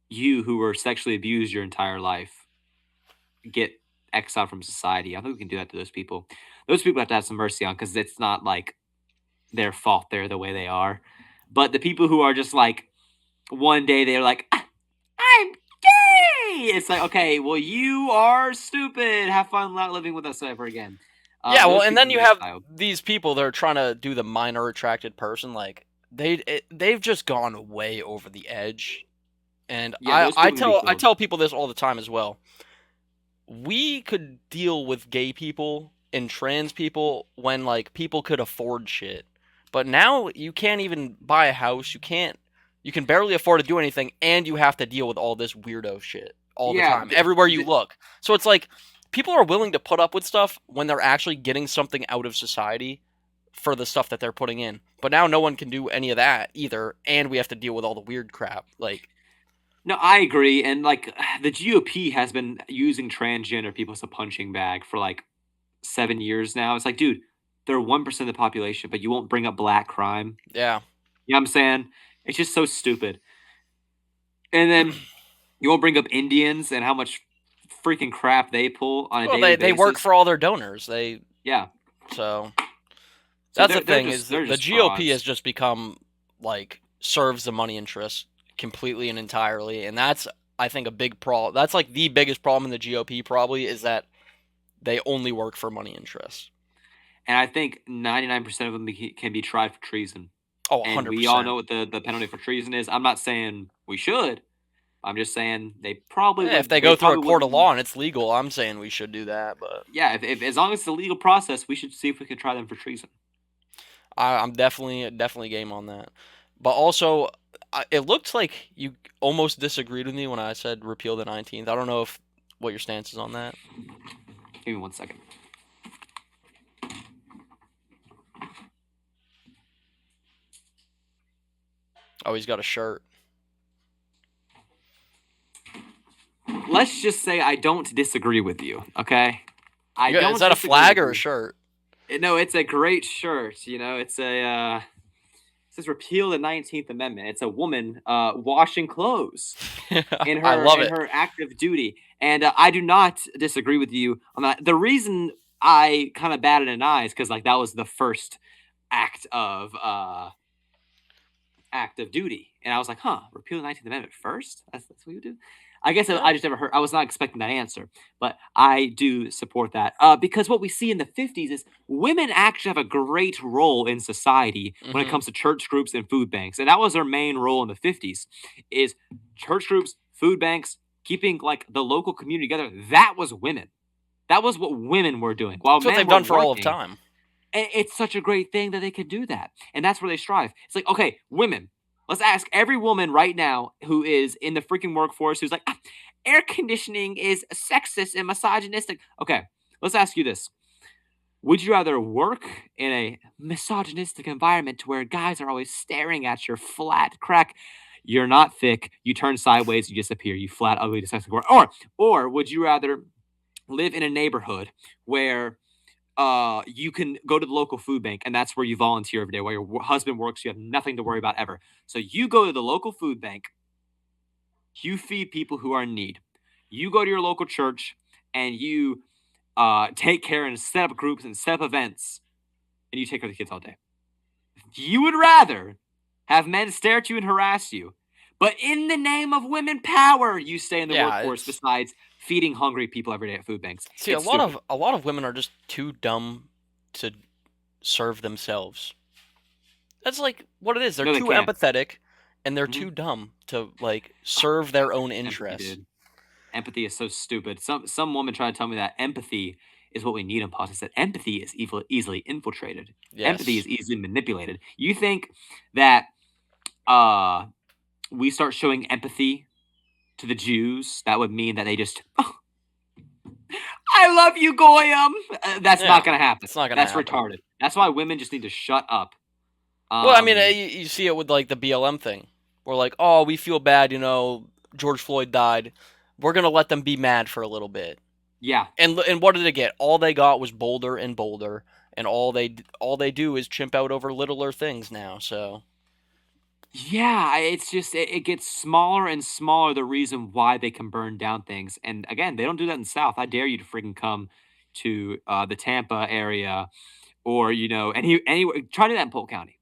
you who were sexually abused your entire life, get exiled from society. I think we can do that to those people. Those people have to have some mercy on because it's not like their fault they're the way they are. But the people who are just like one day they're like, I'm gay. It's like, okay, well, you are stupid. Have fun not living with us ever again. Yeah, well, Those and people then can you get have exiled. these people that are trying to do the minor attracted person. Like they've just gone way over the edge. And Yeah, those people need to be I killed. tell people this all the time as well. We could deal with gay people and trans people when like people could afford shit. But now you can't even buy a house. You can barely afford to do anything and you have to deal with all this weirdo shit all the Yeah, time everywhere you look. So it's like people are willing to put up with stuff when they're actually getting something out of society for the stuff that they're putting in. But now no one can do any of that either and we have to deal with all the weird crap. Like, no, I agree. And like the GOP has been using transgender people as a punching bag for like 7 years now. It's like, dude, they're 1% of the population, but you won't bring up black crime. Yeah. You know what I'm saying? It's just so stupid. And then you won't bring up Indians and how much freaking crap they pull on a Well, daily they work basis. for all their donors. They Yeah. so So that's the they're thing just is they're the just GOP has frauds. just become like serves the money interest completely and entirely, and that's I think a big problem. That's like the biggest problem in the GOP probably is that they only work for money interests. And I think 99% of them can be tried for treason. Oh, And we all know 100%. what the penalty for treason is. I'm not saying we should. I'm just saying they probably Yeah, if would. they They go through a probably court of law wouldn't. and it's legal, I'm saying we should do that. But Yeah, if as long as it's a legal process, we should see if we can try them for treason. I'm definitely game on that. But also, it looked like you almost disagreed with me when I said repeal the 19th. I don't know if what your stance is on that. Give me 1 second. Oh, he's got a shirt. Let's just say I don't disagree with you. Okay, I Is don't that a disagree flag with or a you. shirt? No, it's a great shirt. You know, it's a it says repeal the 19th Amendment. It's a woman washing clothes I love in it. her active duty, and I do not disagree with you on that. The reason I kind of batted an eye is because like that was the first act of active duty. And I was like, huh, repeal the 19th Amendment first? That's what you do? I guess Yeah. I just never heard, I was not expecting that answer, but I do support that because what we see in the 50s is women actually have a great role in society when it Hmm. comes to church groups and food banks. And that was their main role in the 50s is church groups, food banks, keeping like the local community together. That was women. That was what women were doing while That's what men they've were done for all of working. time. It's such a great thing that they can do that. And that's where they strive. It's like, okay, women, let's ask every woman right now who is in the freaking workforce who's like, "Ah, air conditioning is sexist and misogynistic." Okay, let's ask you this. Would you rather work in a misogynistic environment where guys are always staring at your flat crack? You're not thick. You turn sideways. You disappear. You flat, ugly, disgusting. Or would you rather live in a neighborhood where you can go to the local food bank, and that's where you volunteer every day. While your husband works, you have nothing to worry about ever. So you go to the local food bank, you feed people who are in need. You go to your local church, and you take care and set up groups and set up events, and you take care of the kids all day. You would rather have men stare at you and harass you, but in the name of women power, you stay in the Yeah, workforce. it's Besides feeding hungry people every day at food banks, see it's stupid. a lot of women are just too dumb to serve themselves. That's like what it is. They're No, they too can't. empathetic and they're Mm-hmm. too dumb to like serve their own Empathy, interests. dude. Empathy is so stupid. Some woman tried to tell me that empathy is what we need in politics. That empathy is easily infiltrated. Empathy Yes. is easily manipulated. You think that uh, we start showing empathy to the Jews, that would mean that they just, "Oh, I love you, Goyim." That's not Yeah. going to happen. It's not gonna That's happen. retarded. That's why women just need to shut up. Well, I mean, Um, you see it with like the BLM thing. We're like, oh, we feel bad, George Floyd died. We're gonna let them be mad for a little bit. yeah, And what did they get? All they got was bolder and bolder, and all they do is chimp out over littler things now. So Yeah, it's just it gets smaller and smaller the reason why they can burn down things. And again, they don't do that in the South. I dare you to freaking come to the Tampa area or anywhere. Try to do that in Polk County.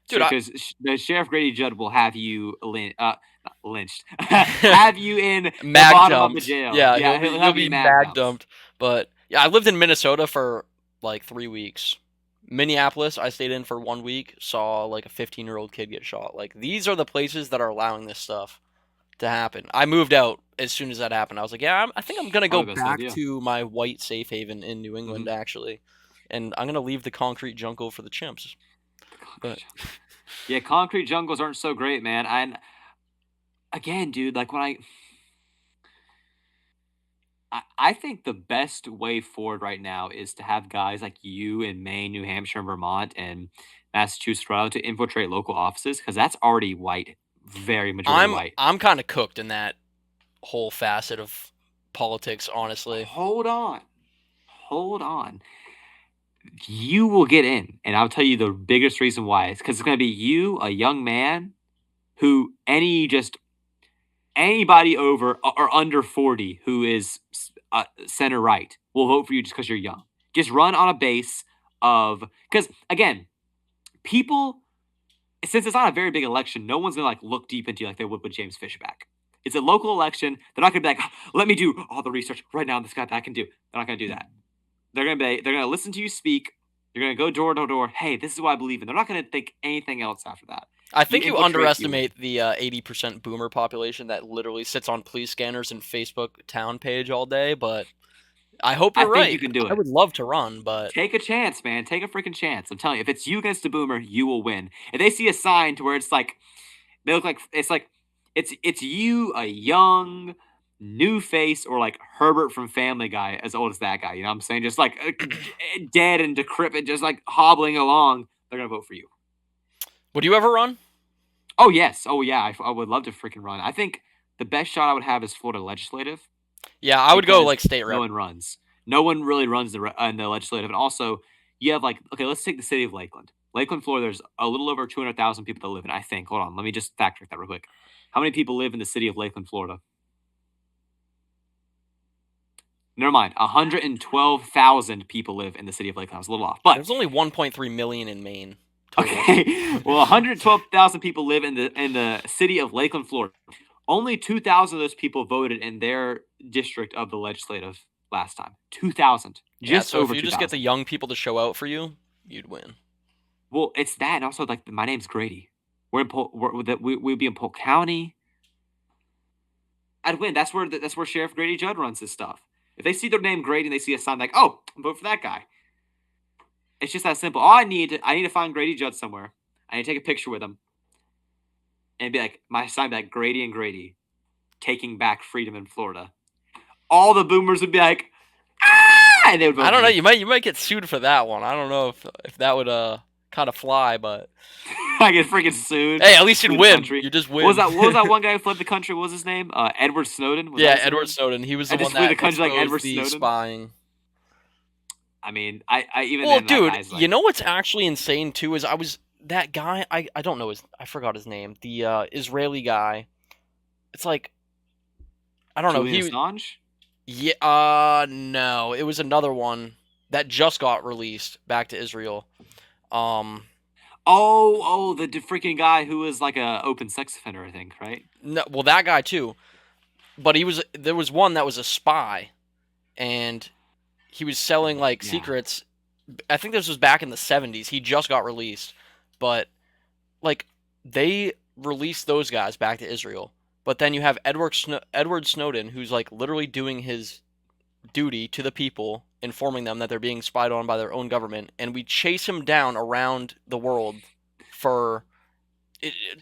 dude, Because the Sheriff Grady Judd will have you not lynched, have you in the mag bottom of the dumped. jail. Yeah, Yeah, he'll he'll have you be mag mag dumped. dumped. But yeah, I lived in Minnesota for like 3 weeks. Minneapolis, I stayed in for 1 week. Saw like a 15-year-old kid get shot. Like these are the places that are allowing this stuff to happen. I moved out as soon as that happened. I was like, yeah, I think I'm gonna go Probably the best back idea. to my white safe haven in New England Hmm. actually, and I'm gonna leave the concrete jungle for the chimps. But Yeah, concrete jungles aren't so great, man. And again, dude, like when I think the best way forward right now is to have guys like you in Maine, New Hampshire, and Vermont, and Massachusetts, Rhode Island to infiltrate local offices because that's already white, very majority white. I'm kind of cooked in that whole facet of politics, honestly. Hold on, hold on. you will get in, and I'll tell you the biggest reason why. It's because it's going to be you, a young man, who anybody over or under 40 who is center right will vote for you just because you're young. Just run on a base of because again, people since it's not a very big election, no one's gonna like look deep into you like they would with James Fishback. It's a local election. They're not gonna be like, let me do all the research right now. This guy I can do. They're not gonna do that. They're gonna listen to you speak. They're gonna go door to door. Hey, this is what I believe in. They're not gonna think anything else after that. I You think you infiltrate, you win. underestimate the 80% boomer population that literally sits on police scanners and Facebook town page all day, but I hope I you're think you right. can do I it. would love to run, but Take a chance, man. Take a freaking chance. I'm telling you, if it's you against a boomer, you will win. If they see a sign to where it's like they look like it's you, a young new face, or like Herbert from Family Guy, as old as that guy. You know what I'm saying? Just like dead and decrepit, just like hobbling along. They're gonna vote for you. would you ever run? Oh yes. Oh yeah. I would love to freaking run. I think the best shot I would have is Florida legislative Yeah, I would go because like state no rep. one runs. No one really runs in the legislative, and also you have like okay, let's take the city of Lakeland. Lakeland, Florida. There's a little over 200,000 people that live in. I think. Hold on, let me just fact check that real quick. How many people live in the city of Lakeland, Florida? Never mind. 112,000 people live in the city of Lakeland. I was a little off, but There's only 1.3 million in Maine total. okay. Well, 112,000 people live in the city of Lakeland, Florida. Only 2,000 of those people voted in their district of the legislative last time. 2,000, Yeah, just so if over you just get the 2,000. young people to show out for you, you'd win. Well, it's that, and also like my name's Grady. We're in we'd be in Polk County. I'd win. That's where Sheriff Grady Judd runs his stuff. If they see their name Grady and they see a sign like, oh, vote for that guy. It's just that simple. I need to find Grady Judd somewhere. I need to take a picture with him and be like, my sign be like Grady and Grady taking back freedom in Florida. All the boomers would be like, ah, and they would I vote for don't know. me. You might get sued for that one. I don't know if that would kind of fly, but I get freaking sued, hey, at least you'd flee the win. country. You just What was win. that? What was that one guy who fled the country? What was his name? Edward Snowden. Was that Yeah, his Edward name? Snowden. He was I the just one flew the that country like exposed Edward the Snowden. spying. I mean, I even Well, then that dude, guy's you like know what's actually insane too is I was that guy. I don't know his. I forgot his name. The Israeli guy. It's like I don't know. Julian Assange. Yeah. No, it was another one that just got released back to Israel. Um. The freaking guy who was like a open sex offender, I think, right? No, well, that guy too. But there was one that was a spy, and he was selling like Yeah. secrets. I think this was back in the 70s. He just got released, but like they released those guys back to Israel. But then you have Edward Snowden, who's like literally doing his duty to the people, informing them that they're being spied on by their own government, and we chase him down around the world for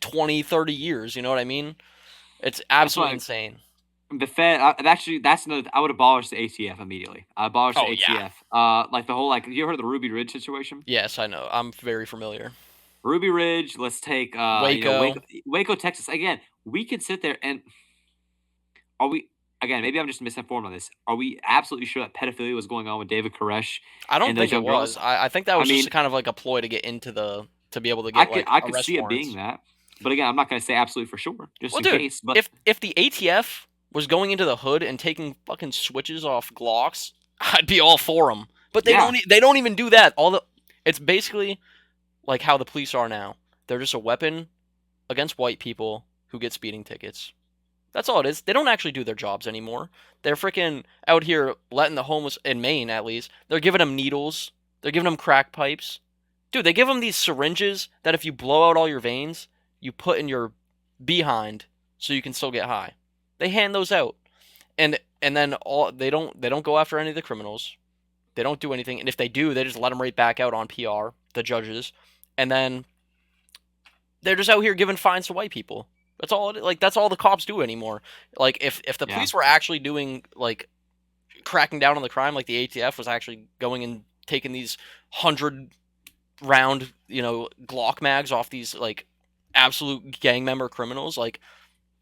20, 30 years. You know what I mean? It's That's absolutely why insane. the Fed. Actually, that's another. I would abolish the ATF immediately. I abolish the Oh yeah. ATF. Like the whole like. You ever heard of the Ruby Ridge situation? Yes, I know. I'm very familiar. Ruby Ridge. Let's take Waco. Waco, Texas. Again, we could sit there and are we again? Maybe I'm just misinformed on this. Are we absolutely sure that pedophilia was going on with David Koresh I don't and those think it young was. girls? I think that I was mean, just kind of like a ploy to get into the to be able to get like I could arrest see it being warrants. that, but again, I'm not going to say absolutely for sure, just Well, in dude, case. But if the ATF was going into the hood and taking fucking switches off Glocks, I'd be all for them. But yeah, they don't even do that. All the it's basically like how the police are now. They're just a weapon against white people who get speeding tickets. That's all it is. They don't actually do their jobs anymore. They're freaking out here letting the homeless in Maine at least. They're giving them needles. They're giving them crack pipes. Dude, they give them these syringes that if you blow out all your veins, you put in your behind so you can still get high. They hand those out. And then all they don't go after any of the criminals. They don't do anything. And if they do, they just let them right back out on PR, the judges. And then they're just out here giving fines to white people. That's all like that's all the cops do anymore. Like if the yeah, police were actually doing like cracking down on the crime like the ATF was actually going and taking these 100 round, Glock mags off these like absolute gang member criminals, like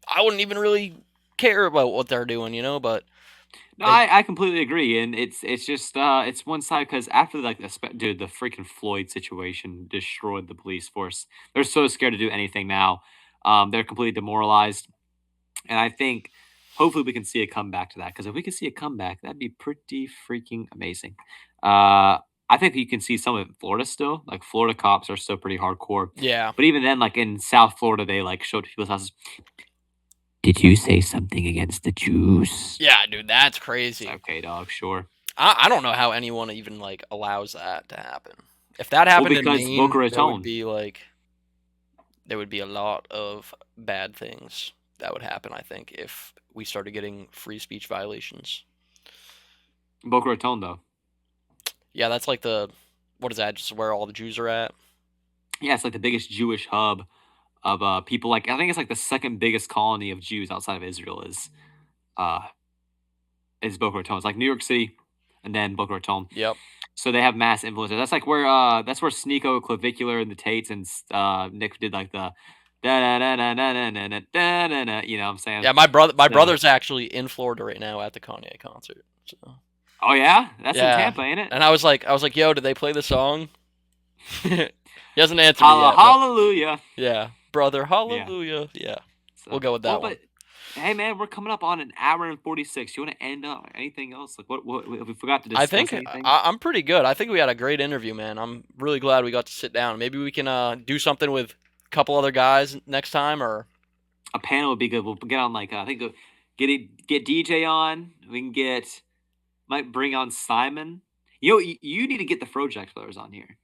I wouldn't even really care about what they're doing, but No, They I completely agree, and it's just it's one side because after like dude, the freaking Floyd situation destroyed the police force. They're so scared to do anything now. They're completely demoralized, and I think hopefully we can see a comeback to that. Because if we can see a comeback, that'd be pretty freaking amazing. I think you can see some of it in Florida still. Like Florida cops are still pretty hardcore, yeah. but even then, like in South Florida, they like showed people's houses. Did you say something against the Jews? Yeah, dude, that's It's crazy. okay, dog. Sure. I don't know how anyone even like allows that to happen. If that Well, happened in because Boca Maine, Raton. there would be a lot of bad things that would happen, I think, if we started getting free speech violations. Boca Raton, though. Yeah, that's like the what is that? Just where all the Jews are at? Yeah, it's like the biggest Jewish hub of people. Like I think it's like the second biggest colony of Jews outside of Israel uh is Boca Raton. It's like New York City, and then Boca Raton. Yep. So they have mass influence. That's like where that's where Sneeko, Clavicular, and the Tates and Nick did like the da da da da da da da da da da. You know what I'm saying? Yeah, my So, brother's actually in Florida right now at the Kanye concert. So oh yeah, that's in yeah, Tampa, ain't it? and I was like, yo, did they play the song? He hasn't answered me Holla, yet, but hallelujah. yeah, brother, Yeah. hallelujah. Yeah, we'll So, go with well, that one. but hey, man, we're coming up on an hour and 46. You want to end on anything else? Like, what if we forgot to I discuss think anything? I'm pretty good. I think we had a great interview, man. I'm really glad we got to sit down. Maybe we can do something with a couple other guys next time, or A panel would be good. We'll get on like I think get DJ on. We can get might bring on Simon. You need to get the Frojax brothers on here.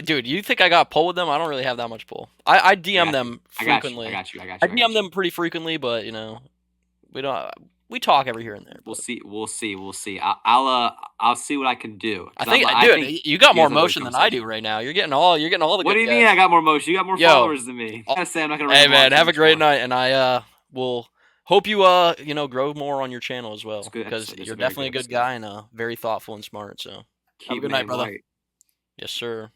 Dude, you think I got pull with them? I don't really have that much pull. I I DM got you. them I got you. I frequently. got you. I got I you. I DM got you. them pretty frequently, but we don't. We talk every here and there. We'll But see. We'll see. We'll see. I'll see what I can do I because think, I dude, think you got you more guys have a good motion than I do conversation. right now. You're getting all the What do good you mean? I guests. got more motion. You got more Yo, followers than me. uh, I say I'm not gonna hey ramble on man, too have a much great more. night, and I will hope you grow more on your channel as It's a well, good because episode. It's you're a very definitely good a good episode. guy and very thoughtful and smart. So have a Keep good night, man brother. white. Yes, sir.